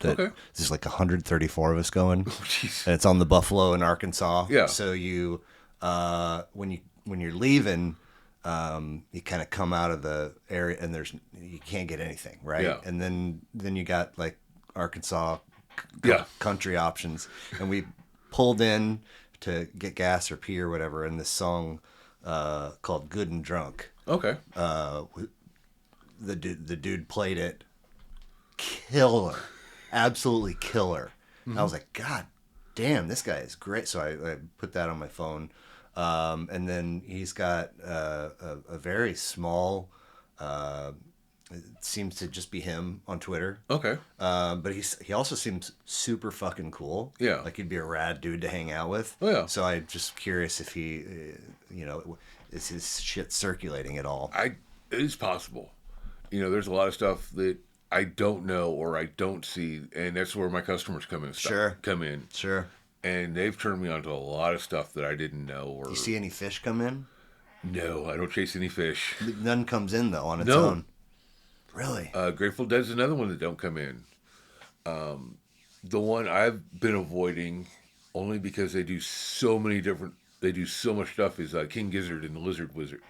Okay. There's like 134 of us going, Jeez. and it's on the Buffalo in Arkansas. Yeah. So you when you're leaving, you kind of come out of the area, and you can't get anything, right? Yeah. And then you got like Arkansas Yeah. country options, and we pulled in to get gas or pee or whatever, and this song called "Good and Drunk." Okay. The dude played it, killer, absolutely killer. Mm-hmm. I was like, God damn, this guy is great. So I put that on my phone, and then he's got a very small. It seems to just be him on Twitter. Okay. But he also seems super fucking cool. Yeah. Like he'd be a rad dude to hang out with. Oh, yeah. So I'm just curious if he, is his shit circulating at all? It is possible. There's a lot of stuff that I don't know or I don't see, and that's where my customers come in. Sure. Come in, Sure. and they've turned me on to a lot of stuff that I didn't know. Or You see any fish come in? no, I don't chase any fish. None comes in though on its No. own. Really? Grateful Dead's another one that don't come in. The one I've been avoiding only because they do so much stuff is King Gizzard and the Lizard Wizard.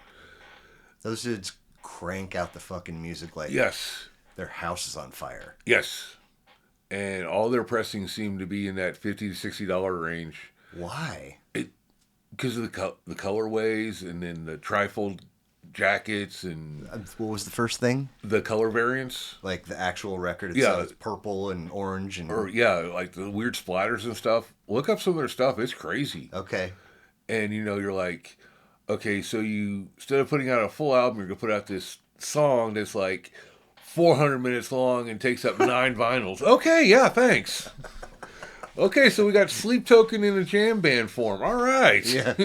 Those dudes crank out the fucking music like Yes. Their house is on fire. Yes. And all their pressings seem to be in that $50 to $60 range. Why? Because of the colorways, and then the trifold jackets, and What was the first thing? the color variants. Like the actual record itself, it's purple and orange and... Or, like the weird splatters and stuff. Look up some of their stuff. It's crazy. Okay. And, you're like, okay, so instead of putting out a full album, you're going to put out this song that's like 400 minutes long and takes up 9 vinyls. Okay, yeah, thanks. Okay, so we got Sleep Token in a jam band form. All right. Yeah.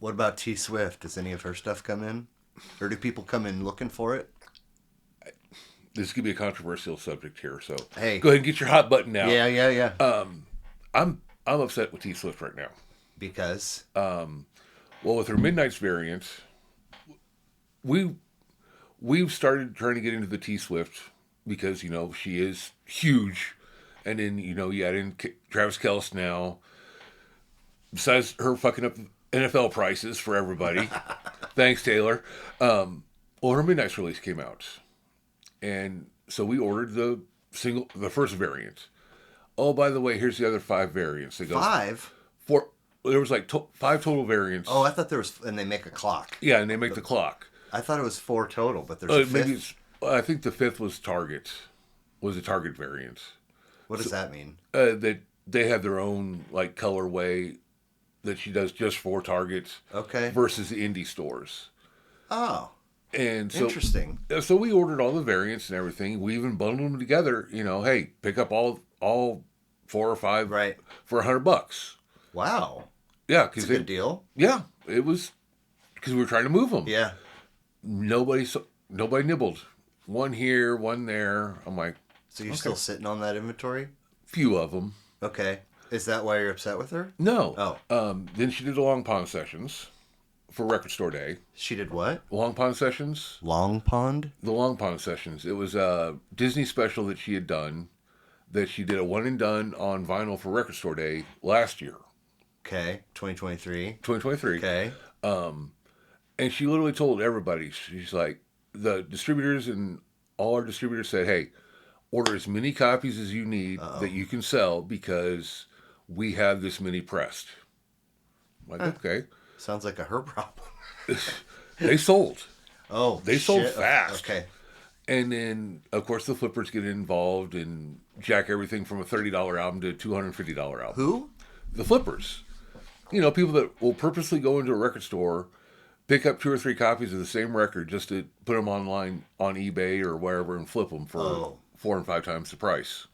What about T Swift? Does any of her stuff come in? Or do people come in looking for it? This could be a controversial subject here, so hey, go ahead and get your hot button out. Yeah. I'm upset with T Swift right now. Because? Well, with her Midnight's variant, we've started trying to get into the T Swift because, she is huge. And then, you add in Travis Kelce now. Besides her fucking up NFL prices for everybody. Thanks, Taylor. Well, her Midnight's release came out. And so we ordered the first variant. Oh, by the way, here's the other 5 variants. It goes 5? There was like 5 total variants. Oh, I thought there was... And they make a clock. Yeah, and they make the clock. I thought it was 4 total, but there's a 5th. I think the 5th was Target. Was a Target variant. What does that mean? That they have their own like colorway that she does just for Target. Okay. Versus the indie stores. Oh. And so interesting. So we ordered all the variants and everything. We even bundled them together. Hey, pick up all 4 or 5 right for $100. Wow. Yeah, it's a good deal. Yeah, it was because we were trying to move them. Yeah. Nobody nibbled. One here, one there. I'm like, so you're still sitting on that inventory? Few of them. Okay. Is that why you're upset with her? No. Oh. Then she did the Long Pond sessions for Record Store Day. She did what? Long Pond sessions. Long Pond? The Long Pond sessions. It was a Disney special that she had done. That she did a one and done on vinyl for Record Store Day last year. Okay. 2023. 2023. Okay. And she literally told everybody. She's like, the distributors and all our distributors said, hey, order as many copies as you need that you can sell because we have this many pressed. I'm like, okay. Sounds like a her problem. They sold. Oh, they sold fast. Okay. And then, of course, the flippers get involved and jack everything from a $30 album to a $250 album. Who? The flippers. People that will purposely go into a record store, pick up 2 or 3 copies of the same record just to put them online on eBay or wherever and flip them for 4 and 5 times the price.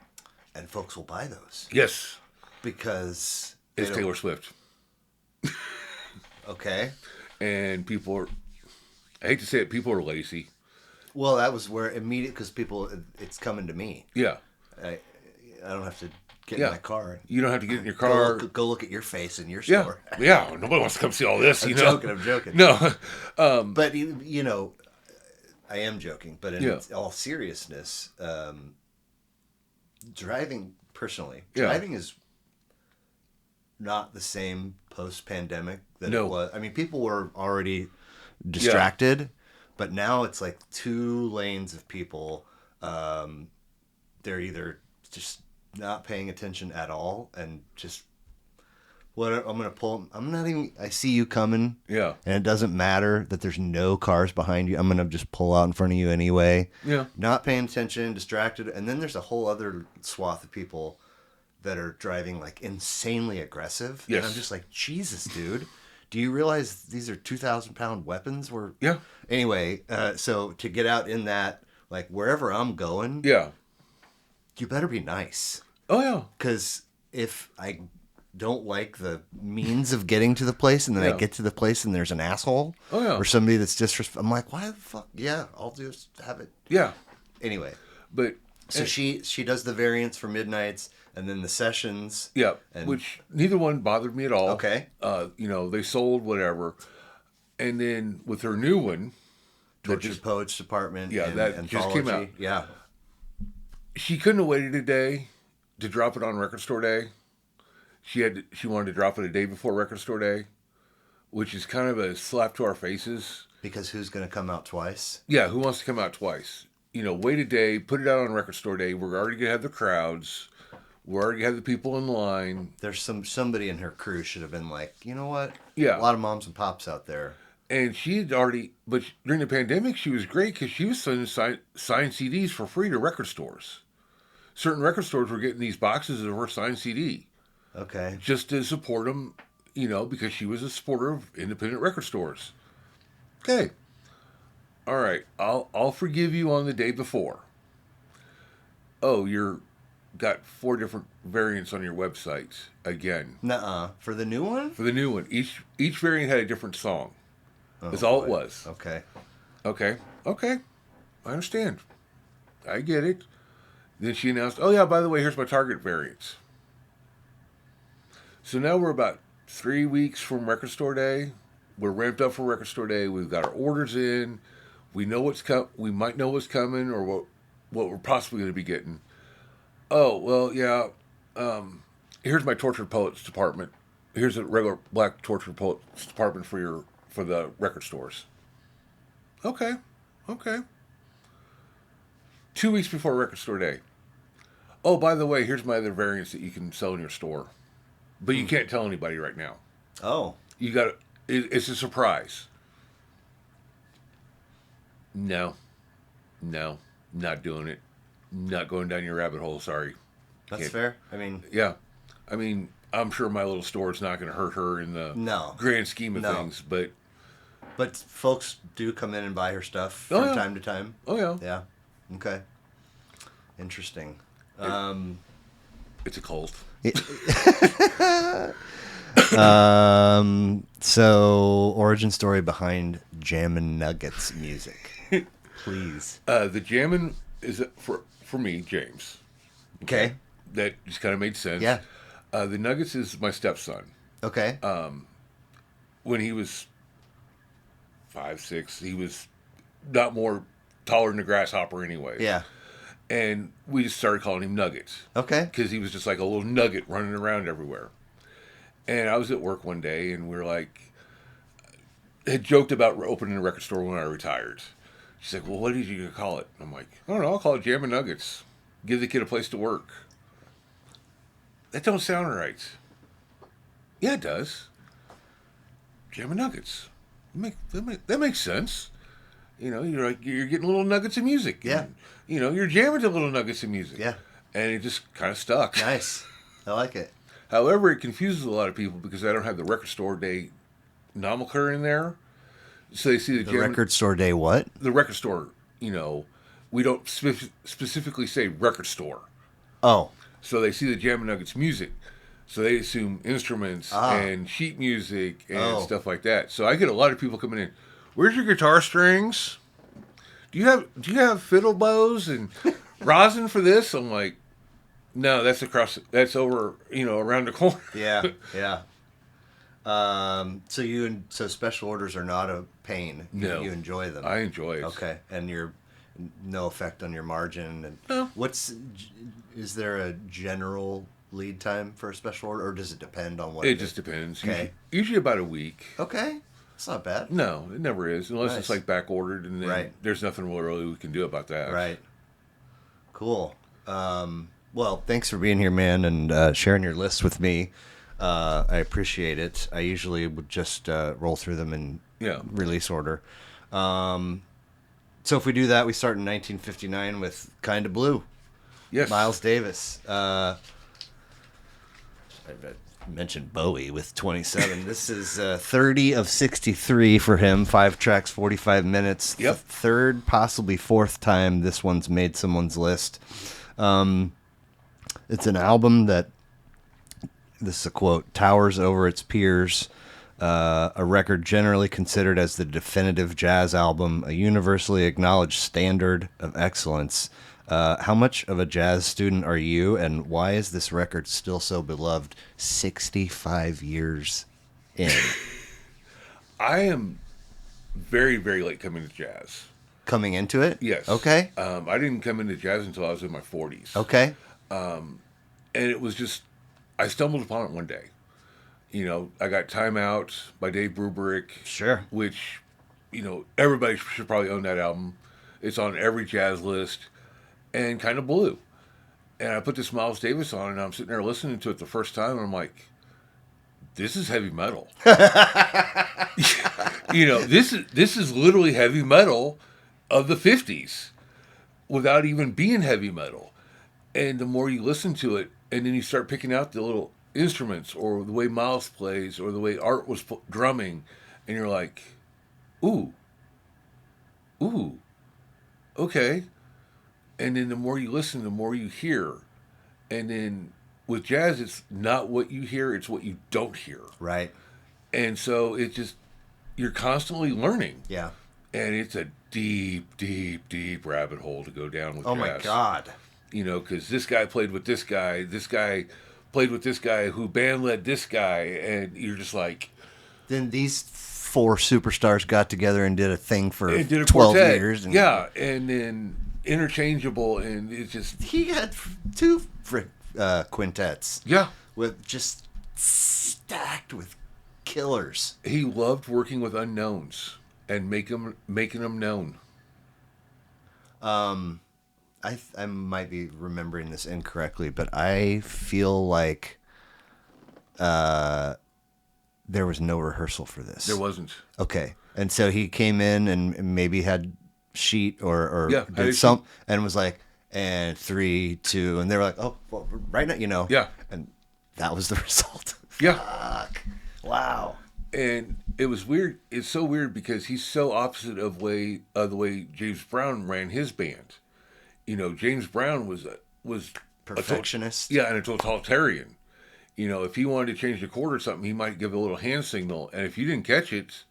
And folks will buy those. Yes. Because... It's Taylor Swift. Okay. And people are... I hate to say it, people are lazy. Well, that was where immediate... Because people... It's coming to me. Yeah. I don't have to get in my car. You don't have to get in your car. Go look at your face in your store. Yeah. Nobody wants to come see all this, I'm joking. No. But, I am joking. But in all seriousness, driving is not the same post-pandemic that it was. I mean, people were already distracted, but now it's like 2 lanes of people. They're either just not paying attention at all and just I'm gonna pull. I see you coming. Yeah. And it doesn't matter that there's no cars behind you. I'm gonna just pull out in front of you anyway. Yeah. Not paying attention, distracted, and then there's a whole other swath of people that are driving like insanely aggressive. Yes. And I'm just like, Jesus, dude. Do you realize these are 2,000-pound weapons? Yeah. Anyway, so to get out in that, like wherever I'm going, you better be nice. Oh yeah. Because if I don't like the means of getting to the place, and then I get to the place and there's an asshole or somebody that's disrespectful, I'm like, why the fuck? Yeah, I'll just have it. Yeah. Anyway, but so she does the variants for Midnights and then the sessions. Yeah, and which neither one bothered me at all. Okay. They sold whatever, and then with her new one, Tortured Poets Department. Yeah, that Anthology. just came out. Yeah. She couldn't have waited a day to drop it on Record Store Day. She wanted to drop it a day before Record Store Day, which is kind of a slap to our faces. Because who's going to come out twice? Yeah, who wants to come out twice? wait a day, put it out on record store day. We're already gonna have the crowds. We're already gonna have the people in line. There's somebody in her crew should have been like, you know what? A Yeah, lot of moms and pops out there. and she had already, but during the pandemic, she was great because she was sending signed CDs for free to record stores. Certain record stores were getting these boxes of her signed CD Okay. just to support them, because she was a supporter of independent record stores. Okay, all right, I'll forgive you on the day before. Oh, you're got 4 different variants on your website again. Nuh-uh. For the new one? For the new one, each variant had a different song. Oh, That's all it boy. was. Okay. Okay, I understand. I get it. Then she announced, "Oh yeah, by the way, here's my Target variants." So now we're about 3 weeks from Record Store Day. We're ramped up for Record Store Day. We've got our orders in. We know We might know what's coming, or what we're possibly going to be getting. Oh well, yeah. Here's my tortured poets department. Here's a regular black tortured poets department for the record stores. Okay, okay. 2 weeks before Record Store Day. Oh, by the way, here's my other variants that you can sell in your store, but you can't tell anybody right now. Oh. You got it's a surprise. No, no, not doing it. Not going down your rabbit hole. Sorry. That's Can't- fair. I mean, Yeah, I mean, I'm sure my little store is not going to hurt her in the No. grand scheme of No. things, but but folks do come in and buy her stuff Oh, from yeah. time to time. oh yeah, Yeah. Okay. Interesting. it's a cult. So origin story behind Jammin Nuggets music, please. The Jammin is for me, James. Okay. That just kind of made sense. Yeah. The Nuggets is my stepson. Okay. When he was 5, 6, he was not more taller than a grasshopper anyway. Yeah. And we just started calling him Nuggets Okay. because he was just like a little nugget running around everywhere. And I was at work one day, and we were like, had joked about opening a record store when I retired. She's like, "Well, what did you call it?" I'm like, "I don't know. I'll call it Jammin Nuggets. Give the kid a place to work." That don't sound right. Yeah, it does. Jammin Nuggets. That makes sense. You're getting little nuggets of music. Yeah. And, you're jamming to little nuggets of music. Yeah. And it just kind of stuck. Nice. I like it. However, it confuses a lot of people because I don't have the record store day nomenclature in there. So they see The record store day what? the record store, we don't specifically say record store. Oh. So they see the Jammin Nuggets music. So they assume instruments and sheet music and stuff like that. So I get a lot of people coming in. Where's your guitar strings? Do you have fiddle bows and rosin for this? I'm like, no, that's over, around the corner. Yeah. Yeah. So special orders are not a pain. No. You enjoy them. I enjoy it. Okay. And you're no effect on your margin. And No. Is there a general lead time for a special order, or does it depend on what It it just is? depends. Okay. Usually about a week. Okay. It's not bad. No, it never is. Unless it's Nice. like back ordered, and then Right. there's nothing really we can do about that. Right. Cool. Well, thanks for being here, man, and sharing your list with me. I appreciate it. I usually would just roll through them in Yeah. release order. So if we do that, we start in 1959 with Kinda Blue. Yes. Miles Davis. I mentioned Bowie with 27. This is 30 of 63 for him. 5 tracks, 45 minutes. Yep. Third, possibly fourth time this one's made someone's list. It's an album that, this is a quote, towers over its peers. A record generally considered as the definitive jazz album, a universally acknowledged standard of excellence. How much of a jazz student are you, and why is this record still so beloved 65 years in? I am very, very late coming to jazz. Coming into it? Yes. Okay. I didn't come into jazz until I was in my 40s. Okay. And it was just, I stumbled upon it one day. I got Time Out by Dave Brubeck. Sure. Which, everybody should probably own that album. It's on every jazz list, and kind of blew. And I put this Miles Davis on, and I'm sitting there listening to it the first time, and I'm like, this is heavy metal. This is literally heavy metal of the 50s without even being heavy metal. And the more you listen to it, and then you start picking out the little instruments or the way Miles plays or the way Art was drumming, and you're like, ooh, ooh, okay. And then the more you listen, the more you hear. And then with jazz, it's not what you hear, it's what you don't hear. Right. And so it just, you're constantly learning. Yeah. And it's a deep, deep, deep rabbit hole to go down with jazz. Oh my God. Because this guy played with this guy played with this guy who band led this guy, and you're just like. Then these 4 superstars got together and did a thing for And did a 12 quartet. years. And Yeah, and then interchangeable, and it's just. he had 2 quintets. Yeah. With just stacked with killers. He loved working with unknowns and making them known. I might be remembering this incorrectly, but I feel like there was no rehearsal for this. There wasn't. Okay. And so he came in and maybe had sheet or Yeah, did some and was like, and 3, 2, and they were like, oh, well, right now, Yeah. And that was the result. Yeah. Fuck. Wow. And it was weird. It's so weird because he's so opposite of the way James Brown ran his band. James Brown was Perfectionist. and a totalitarian. If he wanted to change the chord or something, he might give a little hand signal, and if you didn't catch it,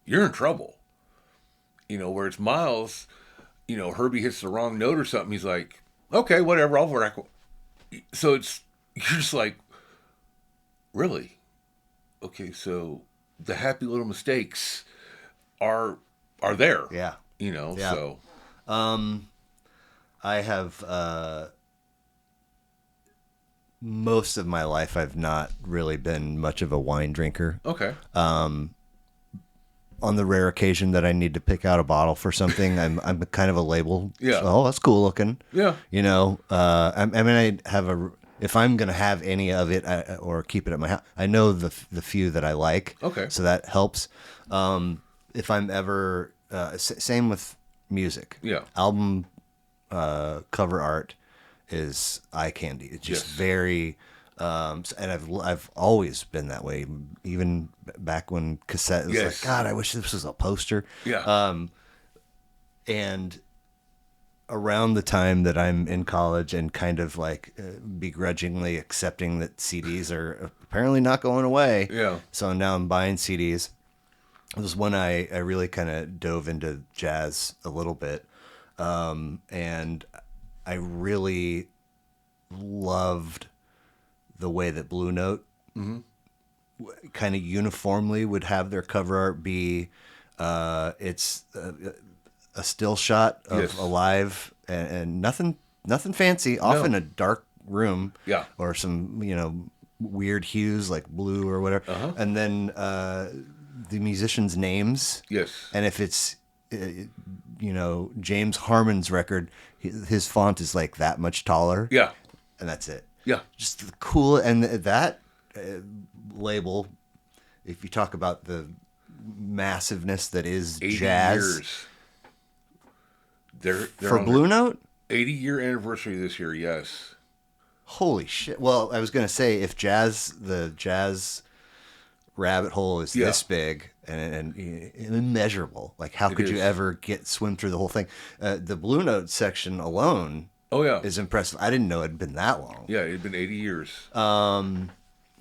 you're in trouble. Where it's Miles, Herbie hits the wrong note or something, he's like, okay, whatever, I'll work. So you're just like, really? Okay, so the happy little mistakes are there. Yeah. Yeah. So. I have most of my life I've not really been much of a wine drinker. Okay. On the rare occasion that I need to pick out a bottle for something, I'm kind of a label. Yeah. Oh, that's cool looking. Yeah. I mean, I have if I'm gonna have any of it or keep it at my house, I know the few that I like. Okay. So that helps. If I'm ever same with music. Yeah. Album cover art is eye candy. It's just very, and I've always been that way. Even back when cassette was like, God, I wish this was a poster. Yeah. And around the time that I'm in college and kind of like begrudgingly accepting that CDs are apparently not going away. Yeah. So now I'm buying CDs. It was when I really kind of dove into jazz a little bit. And I really loved the way that Blue Note kind of uniformly would have their cover art be, it's a still shot of Alive and nothing fancy, often a dark room or some, weird hues like blue or whatever. And then, the musicians' names. Yes. And if it's, James Harmon's record, his font is like that much taller. Yeah. And that's it. Yeah. Just the cool. And that label, if you talk about the massiveness that is 80 jazz. years. They're for Blue Note? 80-year anniversary this year, yes. Holy shit. Well, I was going to say, if the jazz rabbit hole is this big and immeasurable, like how could you ever swim through the whole thing? The Blue Note section alone is impressive. I didn't know it had been that long. Yeah, it had been 80 years.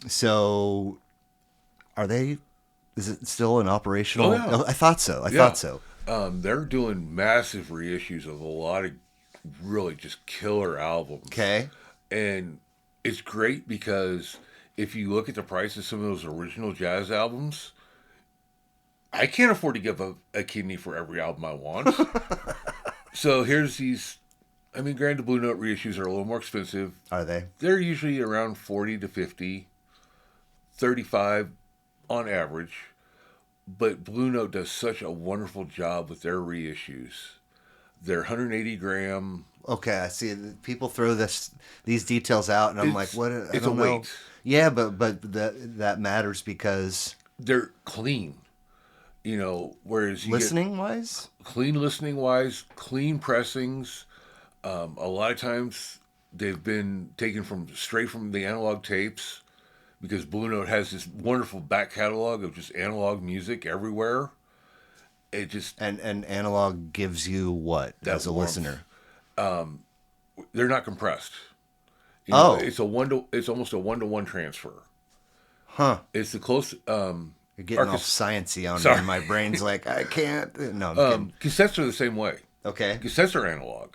So is it still an operational? Oh, yeah. I thought so. I thought so. They're doing massive reissues of a lot of really just killer albums. Okay. And it's great because if you look at the price of some of those original jazz albums, I can't afford to give a kidney for every album I want. So here's these. I mean, granted, Blue Note reissues are a little more expensive. Are they? They're usually around 40 to 50, 35 on average. But Blue Note does such a wonderful job with their reissues They're 180 gram. Okay, I see. People throw these details out, and I'm like, It's what? I it's a don't know. weight. Yeah, but that matters because They're clean. Whereas you get listening wise. clean listening wise, clean pressings. A lot of times they've been taken from straight from the analog tapes because Blue Note has this wonderful back catalog of just analog music everywhere. It just And analog gives you what that as a warmth. listener? They're not compressed. Oh, It's almost a 1-to-1 transfer. huh. It's the close. You're getting all Arcus, sciencey on me, sorry. and my brain's like, I can't. No, I'm kidding. Cassettes are the same way. Okay. Cassettes are analog.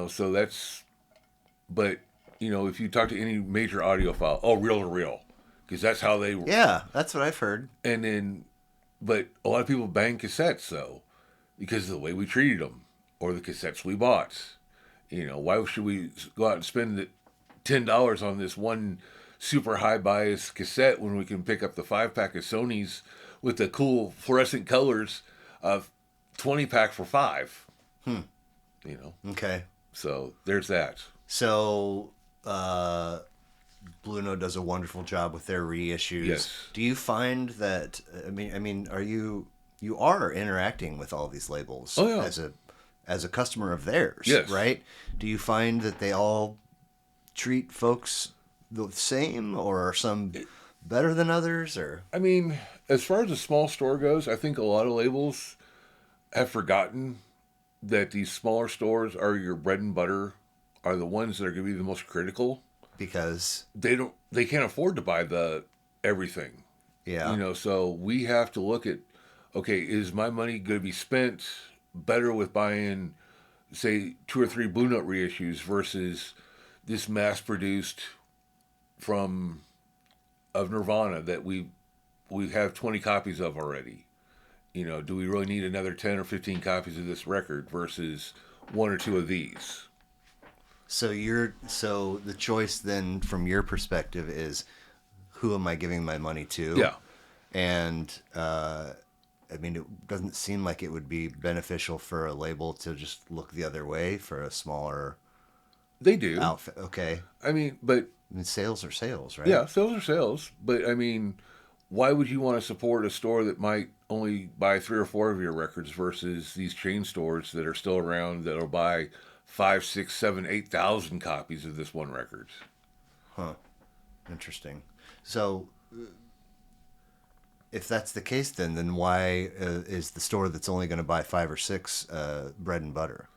So that's. But if you talk to any major audiophile, oh, reel to reel, because that's how they. Yeah, that's what I've heard. And then, but a lot of people bang cassettes though, because of the way we treated them or the cassettes we bought. Why should we go out and spend $10 on this one super high bias cassette when we can pick up the 5-pack of Sony's with the cool fluorescent colors of 20-pack for $5? Okay. So there's that. So, Blue Note does a wonderful job with their reissues. Yes. Do you find that? I mean, you are interacting with all these labels Oh, yeah. as a customer of theirs, Yes. right? Do you find that they all treat folks the same, or are some better than others, or? I mean, as far as a small store goes, I think a lot of labels have forgotten that these smaller stores are your bread and butter, are the ones that are going to be the most critical. Because They can't afford to buy the everything. yeah, So we have to look at, okay, is my money going to be spent better with buying, say, 2 or 3 Blue Note reissues versus this mass produced from of Nirvana that we have 20 copies of already. Do we really need another 10 or 15 copies of this record versus 1 or 2 of these? so the choice then from your perspective is, who am I giving my money to? Yeah, And I mean, it doesn't seem like it would be beneficial for a label to just look the other way for a smaller they do. outfit. Okay. I mean, but I mean, sales are sales, right? yeah, sales are sales. But I mean, why would you want to support a store that might only buy 3 or 4 of your records versus these chain stores that are still around that'll buy 5, 6, 7, 8,000 copies of this one record? Huh. Interesting. So, if that's the case, then why is the store that's only going to buy 5 or 6 bread and butter?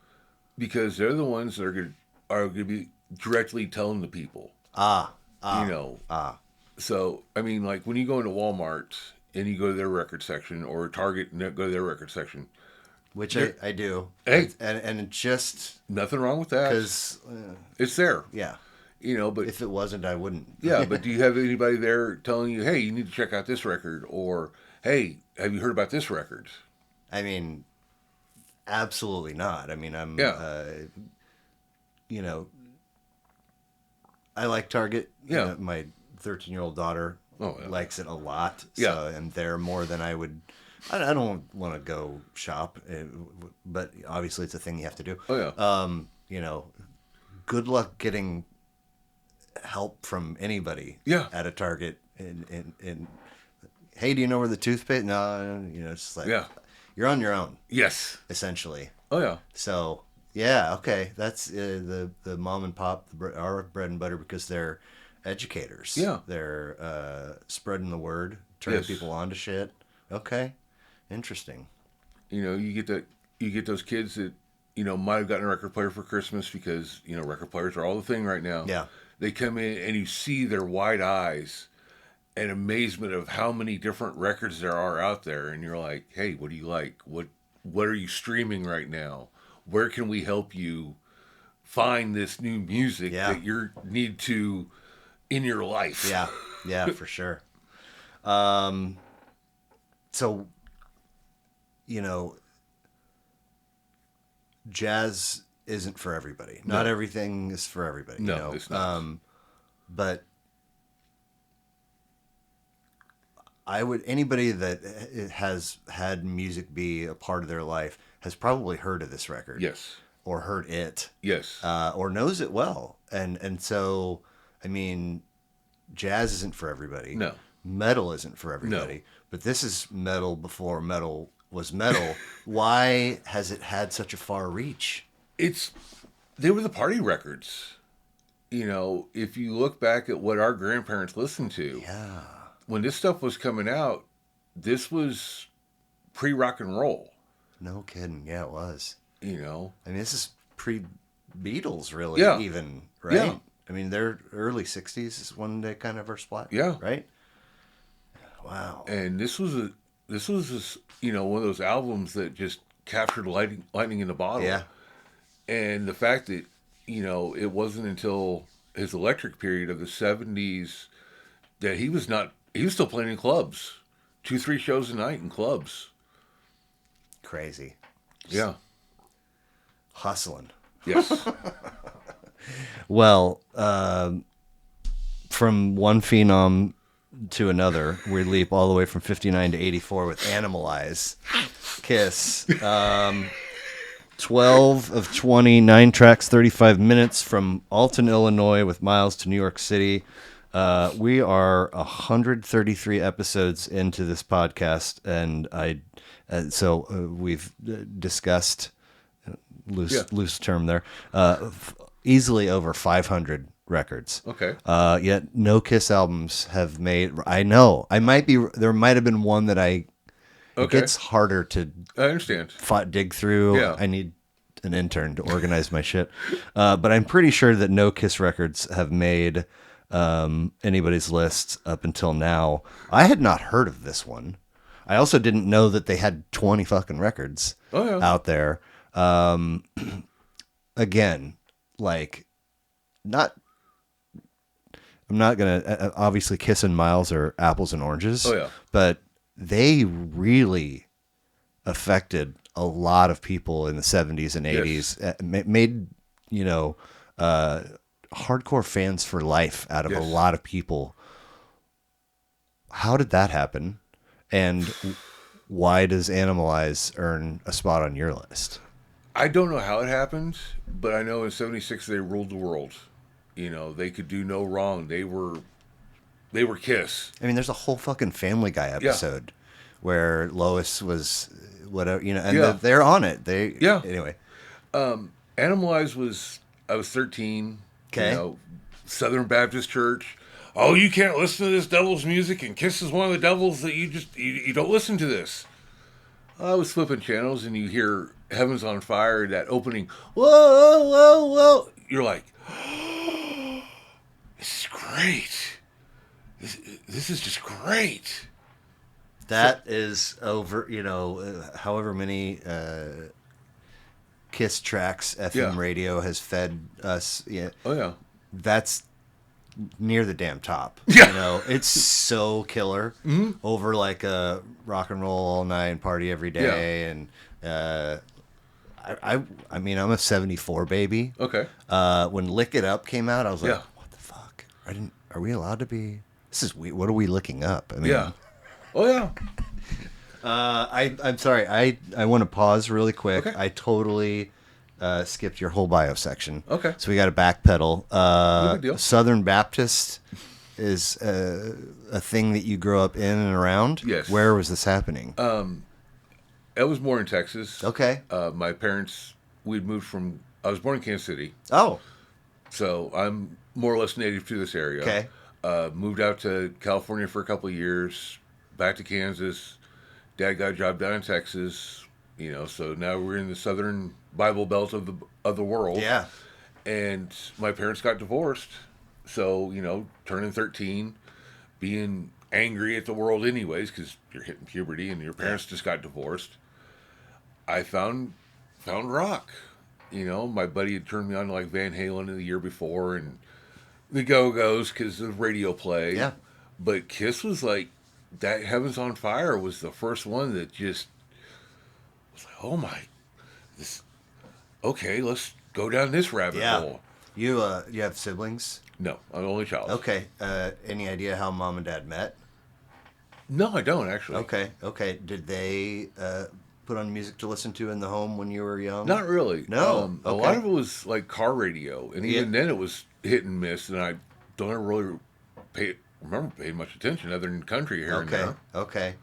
Because they're the ones that are going to be directly telling the people. Ah, You know, ah. so I mean, like when you go into Walmart and you go to their record section, or Target and go to their record section, Which There- I do. Hey. And it just nothing wrong with that. because, It's there. yeah, But if it wasn't, I wouldn't. yeah, but do you have anybody there telling you, hey, you need to check out this record, or hey, have you heard about this record? I mean, absolutely not. I mean, Yeah. You know, I like Target. Yeah. My 13-year-old daughter Oh, yeah. likes it a lot. Yeah. So, and they're more than I would. I don't want to go shop, but obviously it's a thing you have to do. Oh yeah. Good luck getting help from anybody Yeah. at a Target. And hey, do you know where the toothpaste? No, it's just like, Yeah. you're on your own, Yes. essentially. Oh yeah. So yeah, okay, that's the mom and pop, our bread and butter, because they're educators. Yeah. They're spreading the word, turning Yes. people on to shit. Okay, interesting. You get those kids that might have gotten a record player for Christmas because record players are all the thing right now. Yeah. They come in and you see their wide eyes and amazement of how many different records there are out there, and you're like, hey, what do you like? What are you streaming right now? Where can we help you find this new music Yeah. that you need to in your life? Yeah, yeah, for sure. So, jazz isn't for everybody. Not No. everything is for everybody. No, it's not. But anybody that has had music be a part of their life, has probably heard of this record. Yes. Or heard it. Yes. Or knows it well. And so, I mean, jazz isn't for everybody. No. Metal isn't for everybody. No. But this is metal before metal was metal. Why has it had such a far reach? They were the party records. You know, if you look back at what our grandparents listened to, Yeah. when this stuff was coming out, this was pre-rock and roll. No kidding. Yeah, it was. You know, I mean, this is pre-Beatles, really, Yeah. even, right? Yeah. I mean, their early 60s is when they kind of were splat. Yeah. Right? Wow. and this was one of those albums that just captured lightning in the bottle. Yeah. And the fact that, it wasn't until his electric period of the 70s that he was still playing in clubs, 2-3 shows a night in clubs. Crazy. Yeah. Hustling. Yes. Well, from one phenom to another, we leap all the way from 59 to 84 with Animalize. Kiss. 12 of 20, 9 tracks, 35 minutes from Alton, Illinois, with Miles to New York City. We are 133 episodes into this podcast, and so we've discussed, loose term there, easily over 500 records. Okay. Yet no Kiss albums have made. I know there might have been one that it gets harder to I understand. dig through. Yeah. I need an intern to organize my shit. But I'm pretty sure that no Kiss records have made anybody's list up until now. I had not heard of this one. I also didn't know that they had 20 fucking records out there. Again, like, I'm not gonna, obviously Kiss and Miles are apples and oranges. Oh, yeah. But they really affected a lot of people in the 70s and 80s. Yes. Made, hardcore fans for life out of a lot of people. How did that happen? And why does Animalize earn a spot on your list? I don't know how it happened, but I know in '76 they ruled the world. They could do no wrong. They were Kiss. I mean, there's a whole fucking Family Guy episode where Lois was whatever, and they're on it. Anyway. Animalize I was 13. Okay. Southern Baptist Church. Oh, you can't listen to this devil's music, and Kiss is one of the devils that you don't listen to this. I was flipping channels, and you hear Heaven's on Fire, that opening, whoa, whoa, whoa. You're like, oh, this is great. This is just great. That is over, however many Kiss tracks FM radio has fed us. Yeah. Oh, yeah. That's near the damn top. Yeah. It's so killer over like a rock and roll all night and party every day. And I mean, I'm a 74 baby. Okay. When Lick It Up came out, I was like, Yeah. what the fuck? Are we allowed to be? This is weird. What are we looking up? I mean, Yeah. Oh, yeah. I'm sorry. I want to pause really quick. Okay. I totally skipped your whole bio section. Okay. So we got to backpedal. No big deal. Southern Baptist is a thing that you grew up in and around. Yes. Where was this happening? I was born in Texas. Okay. My parents, I was born in Kansas City. Oh. So I'm more or less native to this area. Okay. Moved out to California for a couple of years, back to Kansas. Dad got a job down in Texas, so now we're in the southern Bible Belt of the world. Yeah. And my parents got divorced. So, turning 13, being angry at the world anyways, because you're hitting puberty and your parents just got divorced. I found rock. My buddy had turned me on to like Van Halen the year before and the Go-Go's because of radio play. Yeah. But Kiss was like, that Heaven's on Fire was the first one that just was like, oh my, okay, let's go down this rabbit hole. You have siblings? No, I'm the only child. Okay. Any idea how mom and dad met? No, I don't actually. Okay. Did they put on music to listen to in the home when you were young? Not really. No. A lot Okay. of it was like car radio, and Yeah. even then it was hit and miss, and I don't ever really remember paying much attention other than country here and Okay. there. Okay.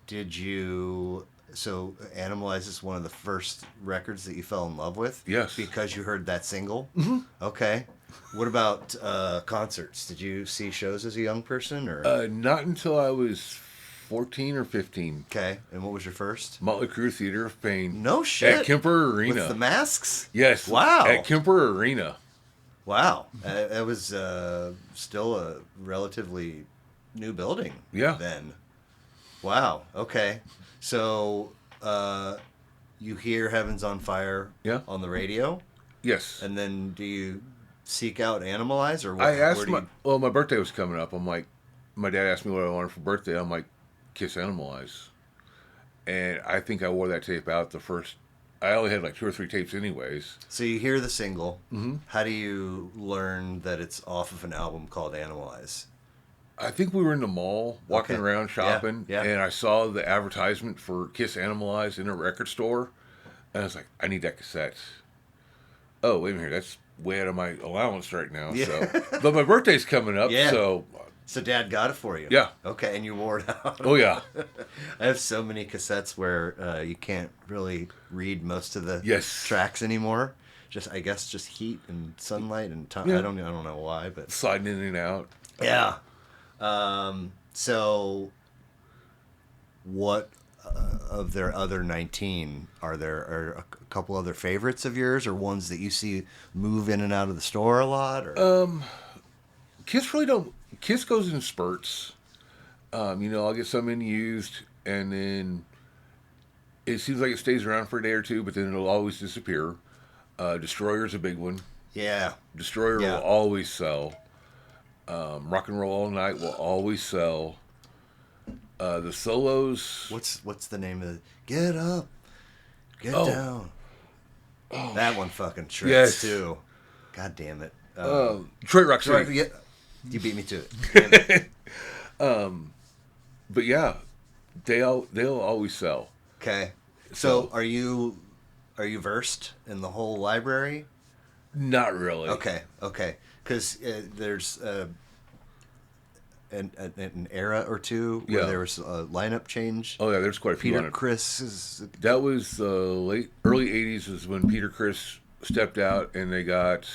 Did you? So, Animalize is one of the first records that you fell in love with. Yes. Because you heard that single. Mm-hmm. Okay. What about concerts? Did you see shows as a young person, or? Not until I was 14 or 15. Okay. And what was your first? Motley Crue Theater of Pain. No shit. At Kemper Arena. With the masks? Yes. Wow. At Kemper Arena. Wow. That was still a relatively new building. Yeah. Then. Wow. Okay. So, you hear Heaven's on Fire on the radio? Yes. And then do you seek out Animalize, or what? I asked well, my birthday was coming up. I'm like, my dad asked me what I wanted for birthday. I'm like, Kiss Animalize. And I think I wore that tape out the first. I only had like 2 or 3 tapes, anyways. So you hear the single. Mm-hmm. How do you learn that it's off of an album called Animalize? I think we were in the mall walking around shopping, Yeah. and I saw the advertisement for Kiss Animalize in a record store, and I was like, I need that cassette. Oh, wait a minute, that's way out of my allowance right now. Yeah. So, but my birthday's coming up, so Dad got it for you. Yeah. Okay, and you wore it out. Oh yeah. I have so many cassettes where you can't really read most of the Yes. tracks anymore. I guess just heat and sunlight and time. Yeah. I don't know why, but Sliding in and out. yeah. So what of their other 19 are a couple other favorites of yours, or ones that you see move in and out of the store a lot, or Kiss really don't. Kiss goes in spurts. I'll get some in used, and then it seems like it stays around for a day or two, but then it'll always disappear. Destroyer's a big one. yeah. Destroyer will always sell. Rock and Roll All Night will always sell. The solos. What's the name of it? Get up, get down. Oh, that one fucking shreds too. God damn it. Detroit Rock City. Yeah, you beat me to it. Damn it. But yeah, they'll always sell. Okay. So are you versed in the whole library? Not really. Okay. Because there's an era or two where there was a lineup change. Oh yeah, there's quite a few. Peter Criss. That was early '80s is when Peter Criss stepped out, and they got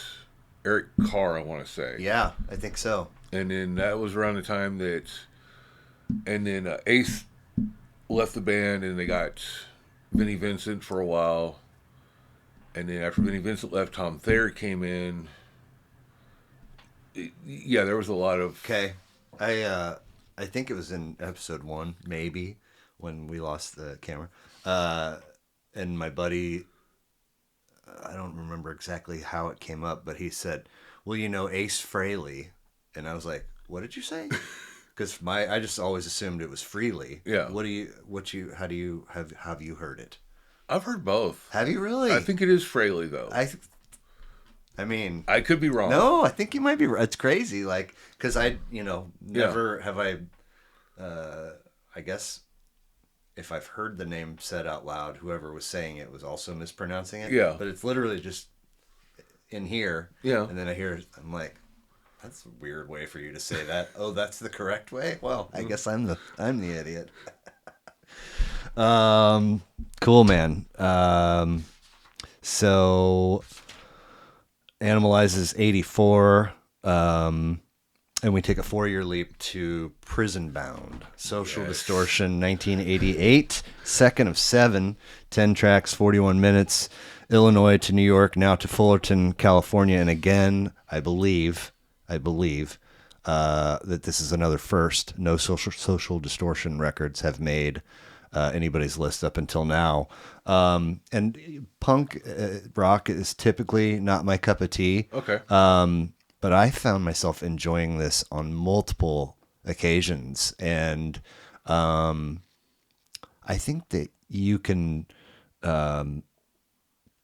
Eric Carr, I want to say. Yeah, I think so. And then that was around the time that, and then Ace left the band, and they got Vinnie Vincent for a while. And then after Vinnie Vincent left, Tom Thayer came in. Yeah, there was a lot of... Okay. I think it was in episode 1, maybe, when we lost the camera. And my buddy, I don't remember exactly how it came up, but he said, well, Ace Frehley. And I was like, what did you say? Because I just always assumed it was Frehley. Yeah. Have you heard it? I've heard both. Have you really? I think it is Frehley, though. I mean, I could be wrong. No, I think you might be right. It's crazy. Like, because never have I guess if I've heard the name said out loud, whoever was saying it was also mispronouncing it. Yeah. But it's literally just in here. Yeah. And then I hear it, I'm like, that's a weird way for you to say that. Oh, that's the correct way? Well, I guess I'm the idiot. Cool, man. So Animalize is 84, and we take a 4-year leap to Prison Bound. Social Distortion, 1988, second of 7, 10 tracks, 41 minutes. Illinois to New York, now to Fullerton, California, and again, I believe that this is another first. No Social Distortion records have made anybody's list up until now. And punk rock is typically not my cup of tea. Okay. But I found myself enjoying this on multiple occasions. And I think that you can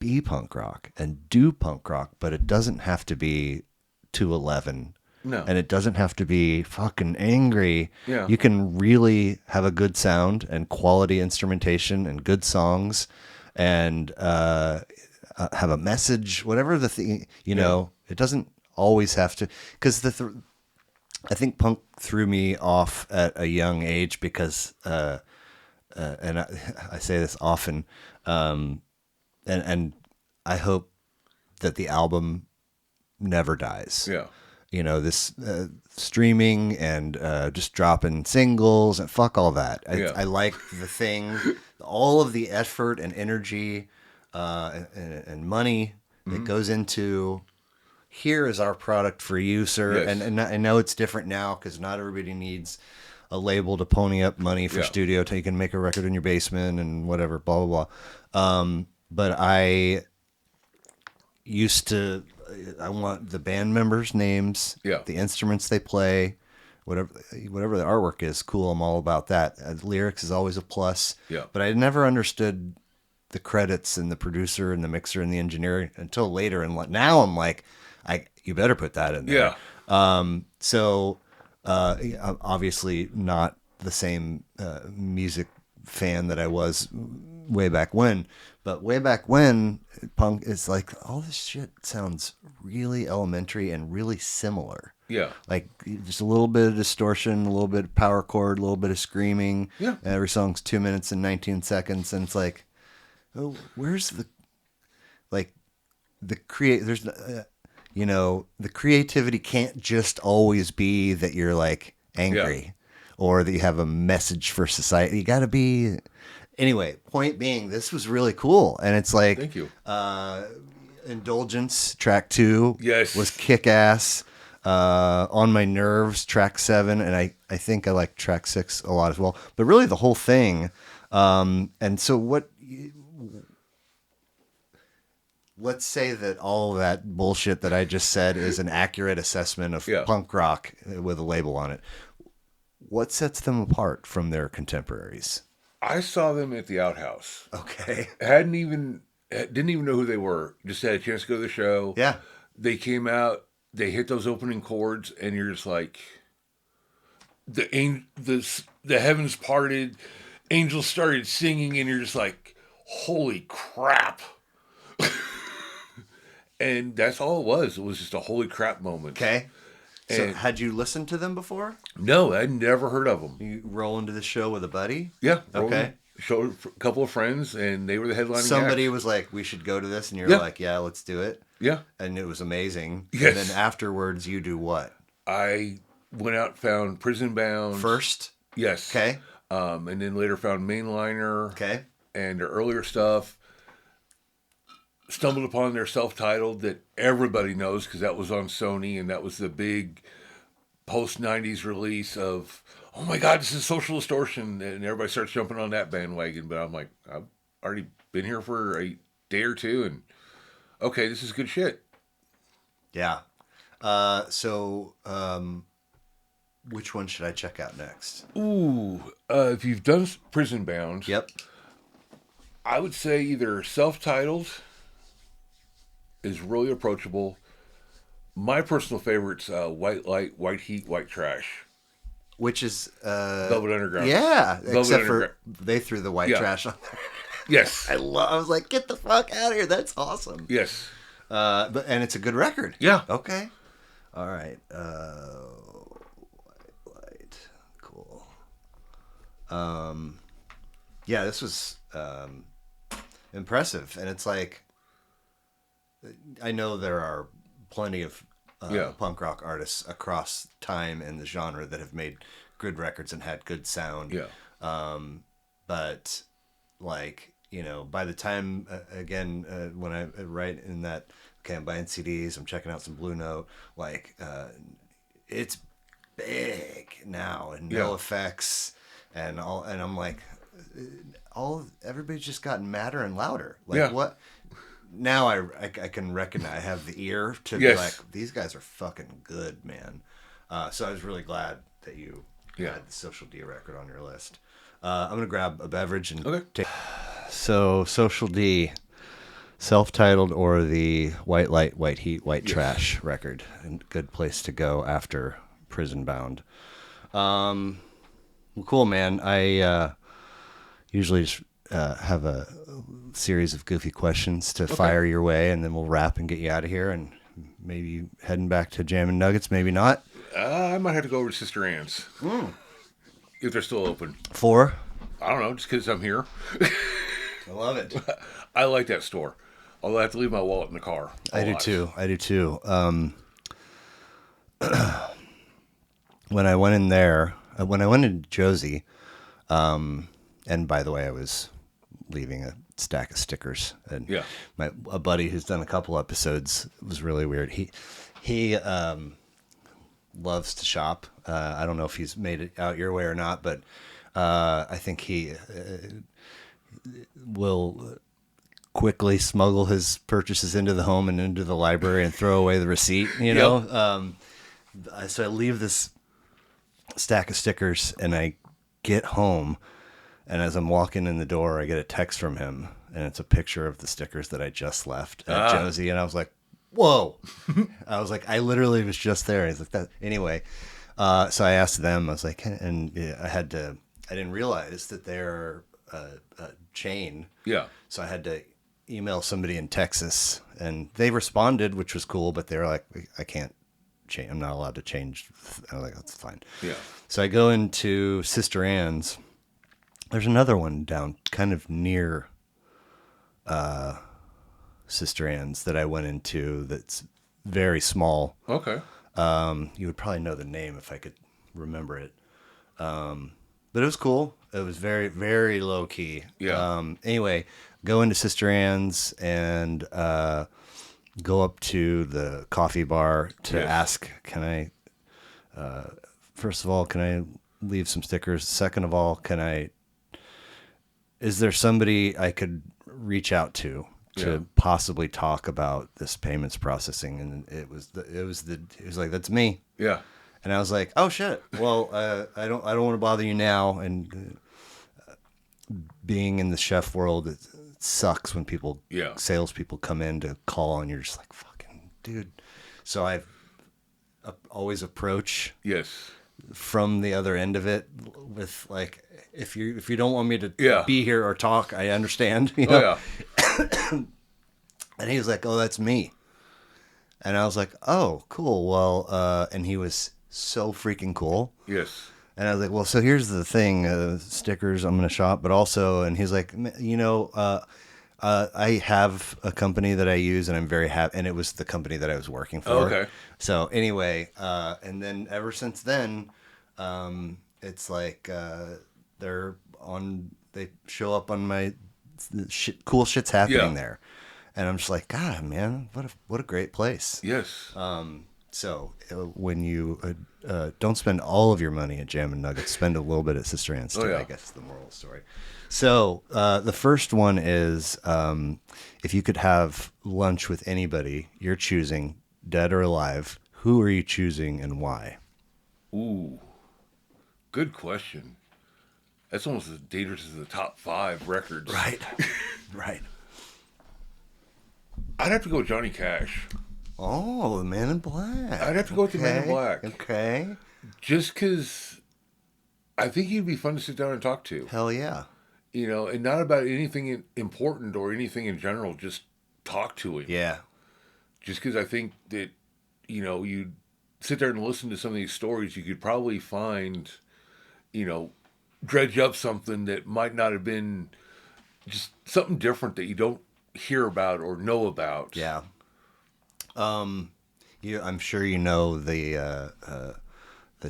be punk rock and do punk rock, but it doesn't have to be 211 No. And it doesn't have to be fucking angry. Yeah. You can really have a good sound and quality instrumentation and good songs and have a message, whatever the thing, it doesn't always have to, because I think punk threw me off at a young age because, and I say this often, and I hope that the album never dies. Yeah. This streaming and just dropping singles and fuck all that. Yeah. I like the thing, all of the effort and energy and money that goes into here is our product for you, sir. Yes. And I know it's different now because not everybody needs a label to pony up money for Yeah. studio. You can make a record in your basement and whatever, blah, blah, blah. But I used to, I want the band members' names, Yeah. the instruments they play, whatever the artwork is, cool. I'm all about that. Lyrics is always a plus. Yeah. But I never understood the credits and the producer and the mixer and the engineer until later. And now I'm like, you better put that in there. Yeah. So obviously not the same music fan that I was way back when, but way back when punk is like all this shit sounds really elementary and really similar. Yeah. Like just a little bit of distortion, a little bit of power chord, a little bit of screaming. Yeah. Every song's 2 minutes and 19 seconds. And it's like, oh, where's the there's the creativity can't just always be that you're like angry or that you have a message for society. You got to be. Anyway, point being, this was really cool. And it's like, Thank you. Indulgence, track 2 Yes. was kick ass. On My Nerves, track 7. And I think I like track 6 a lot as well. But really the whole thing. And so let's say that all that bullshit that I just said is an accurate assessment of punk rock with a label on it. What sets them apart from their contemporaries? I saw them at the Outhouse. Okay. Didn't even know who they were. Just had a chance to go to the show. Yeah. They came out. They hit those opening chords, and you're just like, the heavens parted, angels started singing, and you're just like, holy crap. And that's all it was. It was just a holy crap moment. Okay. So And had you listened to them before? no, I'd never heard of them. You roll into the show with a buddy? Yeah. Okay. Showed a couple of friends, and they were the headlining Somebody acts. was like, we should go to this. And you're Yeah. like, yeah, let's do it. Yeah. And it was amazing. Yes. And then afterwards, you do what? I went out and found Prison Bound. First? Yes. Okay. And then later found Mainliner. Okay. And their earlier stuff. Stumbled upon their self-titled that everybody knows because that was on Sony, and that was the big post-90s release of, oh my God, this is Social Distortion, and everybody starts jumping on that bandwagon. But I'm like, I've already been here for a day or two, and okay, this is good shit. Yeah. So which one should I check out next? Ooh, if you've done Prison Bound, Yep. I would say either self-titled is really approachable. My personal favorite's White Light, White Heat, White Trash. Which is Velvet Underground. Yeah, Velvet except Underground. for they threw the white trash on there. Yes. I was like, get the fuck out of here. That's awesome. Yes. And it's a good record. Yeah. Okay. All right. White Light. Cool. Yeah, this was impressive, and it's like I know there are plenty of punk rock artists across time and the genre that have made good records and had good sound. Yeah. But like, by the time when I write in that, okay, I'm buying CDs, I'm checking out some Blue Note, like it's big now and no effects and all, and I'm like, everybody's just gotten madder and louder. Like what? Now I can recognize, I have the ear to be like, these guys are fucking good, man. So I was really glad that you had the Social D record on your list. I'm going to grab a beverage and take. So Social D. Self-titled or the White Light, White Heat, White Trash record. And good place to go after Prison Bound. Well, cool, man. I usually just have a series of goofy questions to fire your way, and then we'll wrap and get you out of here, and maybe heading back to Jammin Nuggets, maybe not. I might have to go over to Sister Ann's. If they're still open. Four. I don't know, just because I'm here. I love it. I like that store. Although I have to leave my wallet in the car. I do too. When I went in there, when I went into Josie, and by the way, I was leaving a stack of stickers, and a buddy who's done a couple episodes, it was really weird. He loves to shop. I don't know if he's made it out your way or not, but I think he will quickly smuggle his purchases into the home and into the library and throw away the receipt, you know? So I leave this stack of stickers and I get home, and as I'm walking in the door, I get a text from him, and it's a picture of the stickers that I just left at Josie. And I was like, whoa. I was like, I literally was just there. He's like, that. Anyway, so I asked them, I was like, and I didn't realize that they're a chain. Yeah. So I had to email somebody in Texas, and they responded, which was cool, but they were like, I can't change. I'm not allowed to change. I was like, that's fine. Yeah. So I go into Sister Ann's. There's another one down kind of near Sister Ann's that I went into that's very small. Okay. You would probably know the name if I could remember it. But it was cool. It was very, very low key. Yeah. Anyway, go into Sister Ann's and go up to the coffee bar to ask, can I, first of all, can I leave some stickers? Second of all, is there somebody I could reach out to possibly talk about this payments processing? And it was like, that's me. Yeah. And I was like, oh shit. Well, I don't want to bother you now. And being in the chef world, it sucks when salespeople come in to call and you're just like, fucking dude. So I always approach from the other end of it with like, if you don't want me to be here or talk, I understand. You know? Oh, yeah. And he was like, oh, that's me. And I was like, oh, cool. Well, and he was so freaking cool. Yes. And I was like, well, so here's the thing, stickers I'm going to shop, but also, and he's like, you know, I have a company that I use and I'm very happy. And it was the company that I was working for. Oh, okay. So anyway, and then ever since then, it's like, they show up on my cool shit's happening there. And I'm just like, God, man, what a great place. Yes. So when you don't spend all of your money at Jammin Nuggets, spend a little bit at Sister Ann's too, I guess is the moral story. So the first one is, if you could have lunch with anybody you're choosing, dead or alive, who are you choosing and why? Ooh, good question. That's almost as dangerous as the top 5 records. Right. Right. I'd have to go with Johnny Cash. Oh, the Man in Black. I'd have to go with the Man in Black. Okay. Just because I think he'd be fun to sit down and talk to. Hell yeah. You know, and not about anything important or anything in general. Just talk to him. Yeah. Just because I think that, you know, you'd sit there and listen to some of these stories, you could probably find, you know, dredge up something that might not have been just something different that you don't hear about or know about. Yeah. I'm sure you know the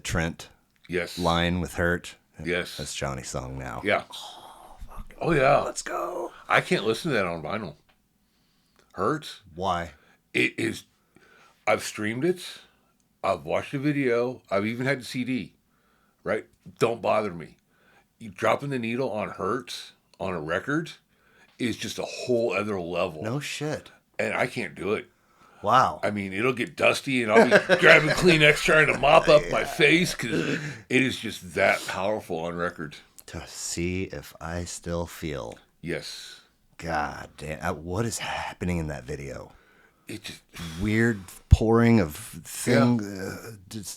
Trent line with Hurt. Yes. That's Johnny's song now. Yeah. Oh yeah. Let's go. I can't listen to that on vinyl. Hurt. Why? It is. I've streamed it. I've watched the video. I've even had the CD. Right? Don't bother me. You dropping the needle on Hurt on a record is just a whole other level. No shit. And I can't do it. Wow. I mean, it'll get dusty and I'll be grabbing Kleenex trying to mop up my face because it is just that powerful on record. To see if I still feel. Yes. God damn, what is happening in that video? It just, Weird pouring of yeah,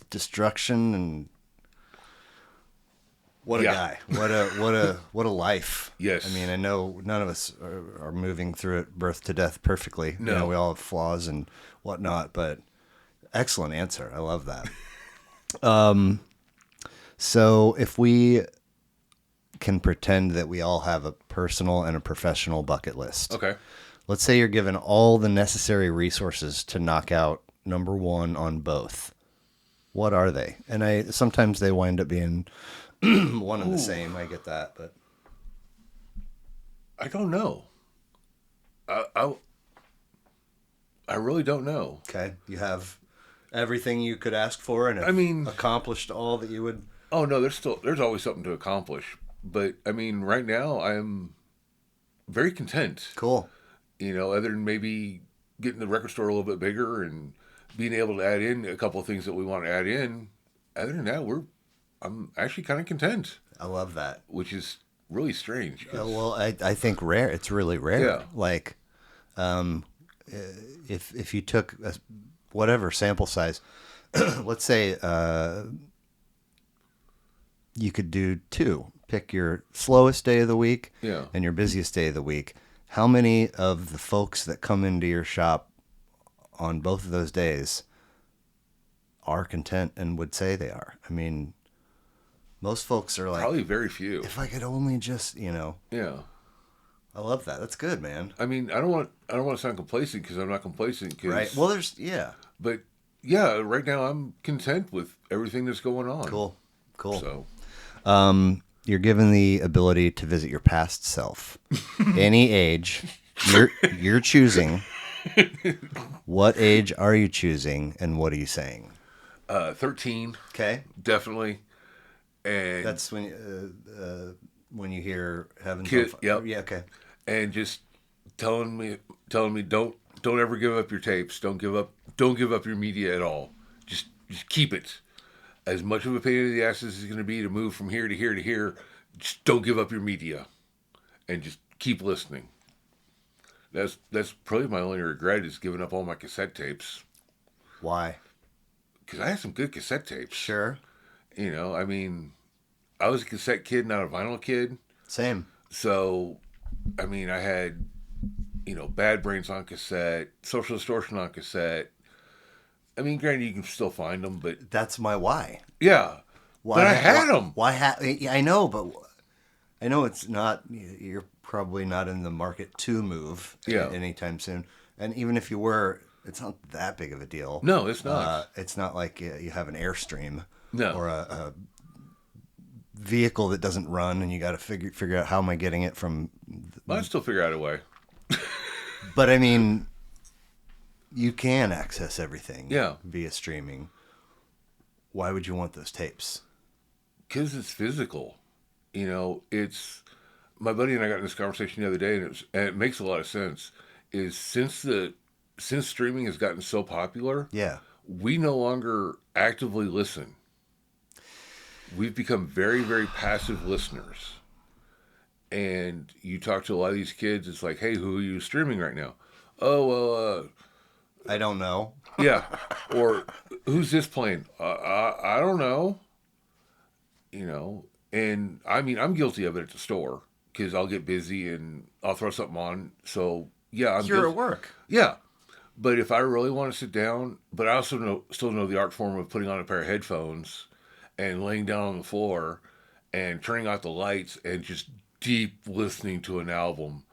destruction, and what a yeah, guy. What a life. I yes, mean, I know none of us are moving through it birth to death perfectly. You know, no, we all have flaws and whatnot, but excellent answer. I love that. So if we can pretend that we all have a personal and a professional bucket list. okay. Let's say you're given all the necessary resources to knock out number one on both. What are they? And I sometimes they wind up being one and the Ooh, same. I get that, but I don't know. I, I, I really don't know. okay, you have everything you could ask for and I have mean, accomplished all that you would. oh no, there's always something to accomplish. But I mean, right now I'm very content. Cool. Other than maybe getting the record store a little bit bigger and being able to add in a couple of things that we want to add in. Other than that, I'm actually kind of content, I love that. which is really strange. 'Cause, Well, I think rare. It's really rare. yeah, Like, if you took whatever sample size, let's say you could do two. Pick your slowest day of the week yeah. and your busiest day of the week. How many of the folks that come into your shop on both of those days are content and would say they are? I mean, most folks are like, Probably very few. if I could only just, you know, Yeah. I love that. That's good, man. I mean, I don't want to sound complacent because I'm not complacent. Right. Well, there's, yeah. But yeah, right now I'm content with everything that's going on. Cool. Cool. So You're given the ability to visit your past self, any age. You're choosing. What age are you choosing, and what are you saying? 13, Okay, definitely, and that's when you hear heaven's on kid, fire. yep, Yeah. Okay. and just telling me don't ever give up your tapes. Don't give up your media at all. Just keep it. As much of a pain in the ass as it's going to be to move from here to here to here, just don't give up your media, and just keep listening. That's probably my only regret is giving up all my cassette tapes Why? because I had some good cassette tapes. Sure. I mean, I was a cassette kid, not a vinyl kid. Same. So, I mean, I had, Bad Brains on cassette, Social Distortion on cassette. I mean, granted, you can still find them, but That's my why. yeah. Why? But I had them. Yeah, I know, but I know it's not. You're probably not in the market to move Yeah. anytime soon. And even if you were, it's not that big of a deal. No, it's not. It's not like you have an Airstream No. or a vehicle that doesn't run, and you got to figure out how am I getting it from. I'd still figure out a way. But I mean, you can access everything. Yeah. Via streaming. Why would you want those tapes? Because it's physical. It's. My buddy and I got in this conversation the other day, and it makes a lot of sense. Is since streaming has gotten so popular, Yeah. we no longer actively listen. We've become very, very passive listeners. And you talk to a lot of these kids, it's like, hey, who are you streaming right now? Oh, well, I don't know. yeah. Or who's this playing? I don't know. And I mean, I'm guilty of it at the store because I'll get busy and I'll throw something on. So, yeah, I'm You're guilty. at work. Yeah. But if I really want to sit down, but I also still know the art form of putting on a pair of headphones and laying down on the floor and turning out the lights and just deep listening to an album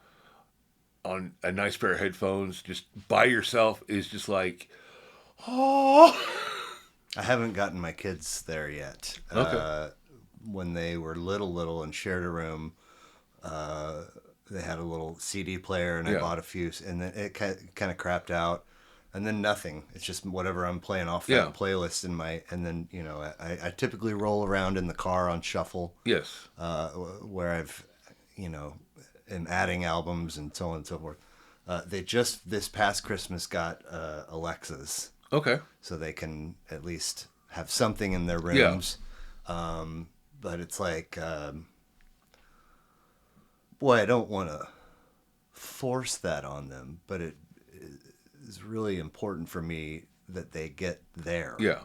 on a nice pair of headphones just by yourself is just like, oh. I haven't gotten my kids there yet. Okay. When they were little and shared a room, they had a little CD player, and I Yeah. bought a few, and then it kind of crapped out, and then nothing. It's just whatever I'm playing off that Yeah. playlist and then I typically roll around in the car on shuffle, Yes. where I've am adding albums and so on and so forth. They just this past Christmas got Alexas, Okay. so they can at least have something in their rooms. But it's like, boy, I don't want to force that on them, but it is really important for me that they get there. Yeah.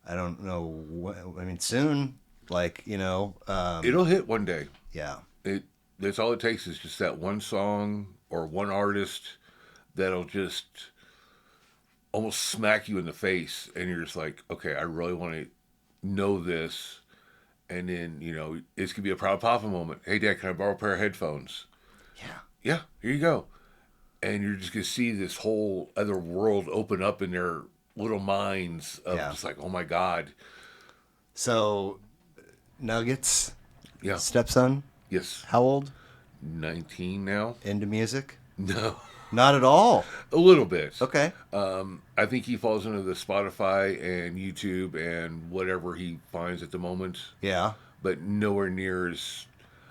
I don't know when, I mean, soon, like, It'll hit one day. yeah. That's all it takes is just that one song or one artist that'll just almost smack you in the face, and you're just like, okay, I really want to know this. And then, it's gonna be a proud papa moment. Hey Dad, can I borrow a pair of headphones? Yeah. Yeah, here you go. And you're just gonna see this whole other world open up in their little minds of just like, oh my God. So, Nuggets, Yeah. stepson, Yes. how old? 19 now? Into music? No. Not at all. A little bit. Okay. I think he falls into the Spotify and YouTube and whatever he finds at the moment, Yeah. but nowhere near as.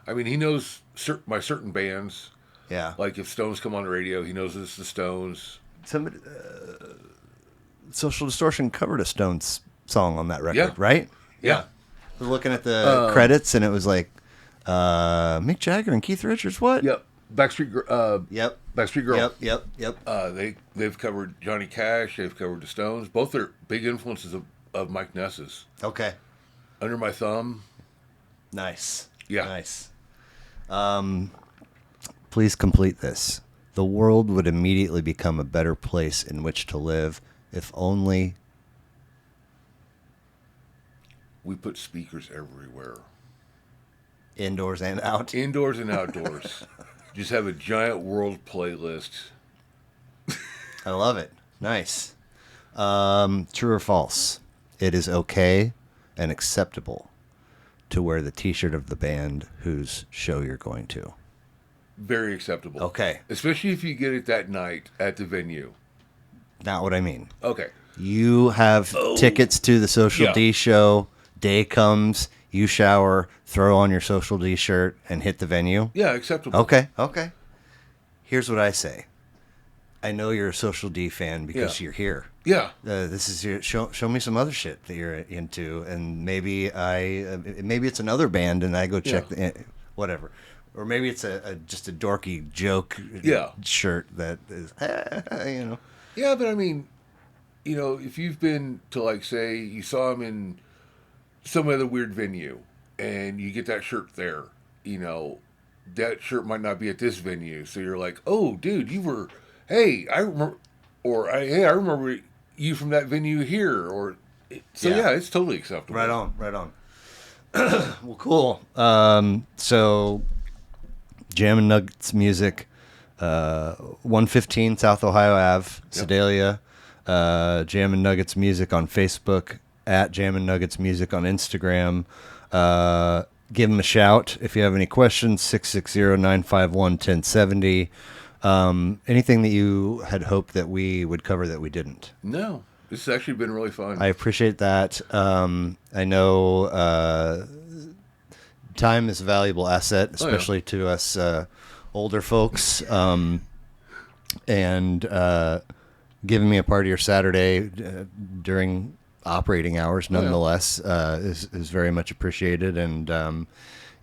I mean, he knows my certain bands. Yeah. Like if Stones come on the radio, he knows it's the Stones. Somebody, Social Distortion covered a Stones song on that record, Yeah. right? Yeah. I was looking at the credits, and it was like Mick Jagger and Keith Richards. What? Yep. Backstreet Girl. Yep. They've covered Johnny Cash. They've covered the Stones. Both are big influences of Mike Ness's. Okay. Under My Thumb. Nice. Yeah. Nice. Please complete this. The world would immediately become a better place in which to live if only We put speakers everywhere. indoors and out. Indoors and outdoors. Just have a giant world playlist. I love it. Nice. True or false? It is okay and acceptable to wear the T-shirt of the band whose show you're going to. Very acceptable. Okay. Especially if you get it that night at the venue. Not what I mean. Okay. You have tickets to the Social Yeah. D show. Day comes, you shower, throw on your Social D shirt, and hit the venue. Yeah, acceptable. Okay. Here's what I say. I know you're a Social D fan because you're here. Yeah. This is your show me some other shit that you're into, and maybe it's another band, and I go check whatever, or maybe it's just a dorky joke shirt that is Yeah, but I mean, if you've been to, like, say you saw him in some other weird venue and you get that shirt there, that shirt might not be at this venue, so you're like, oh dude, you were, hey, I remember, or hey, I remember you from that venue here, or it's totally acceptable. Right on. Well, cool. So Jammin Nuggets music, 115 South Ohio Ave, Sedalia. Jammin Nuggets music on Facebook, at Jammin Nuggets music on Instagram. Give them a shout if you have any questions. 660-951-1070. Anything that you had hoped that we would cover that we didn't? No, this has actually been really fun. I appreciate that. I know time is a valuable asset, especially to us older folks. And giving me a part of your Saturday during operating hours, nonetheless, is very much appreciated. And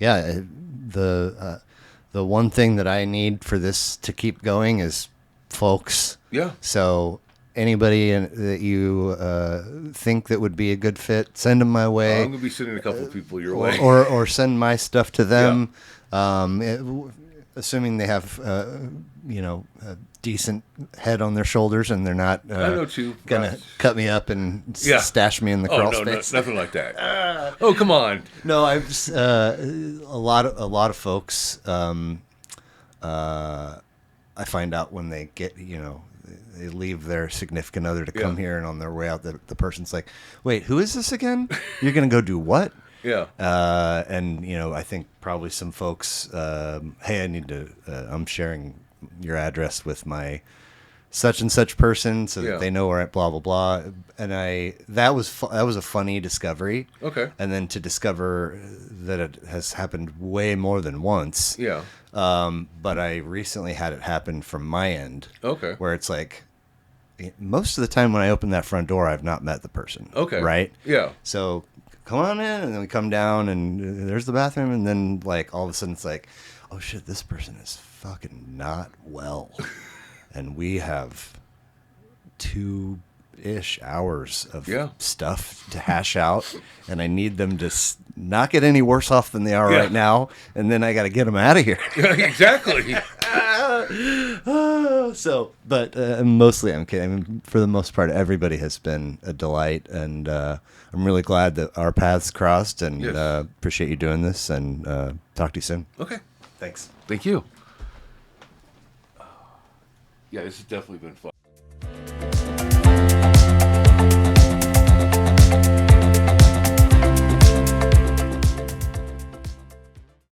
the one thing that I need for this to keep going is folks. Yeah. So anybody that you think that would be a good fit, send them my way. I'm gonna be sending a couple of people your way, or send my stuff to them. Assuming they have a decent head on their shoulders and they're not I know too. gonna cut me up and stash me in the crawl space. No, nothing like that. Oh, come on. No, I've just, a lot of folks. I find out when they get they leave their significant other to come here, and on their way out, the person's like, "Wait, who is this again? You're gonna go do what?" Yeah. And I think probably some folks, hey, I need to. I'm sharing your address with my such and such person so that they know we're at blah blah blah. And that was a funny discovery. Okay. And then to discover that it has happened way more than once. Yeah. But I recently had it happen from my end. Okay. Where it's like, most of the time when I open that front door, I've not met the person. Okay. Right? Yeah. So come on in, and then we come down, and there's the bathroom, and then like all of a sudden it's like, oh shit, this person is fucking not well. And we have 2-ish hours of Yeah. stuff to hash out, and I need them to not get any worse off than they are Yeah. right now, and then I got to get them out of here. Exactly. But mostly I'm kidding. I mean, for the most part, everybody has been a delight, and I'm really glad that our paths crossed, and Yes. appreciate you doing this, and talk to you soon. Okay. Thanks. Thank you. Yeah, this has definitely been fun.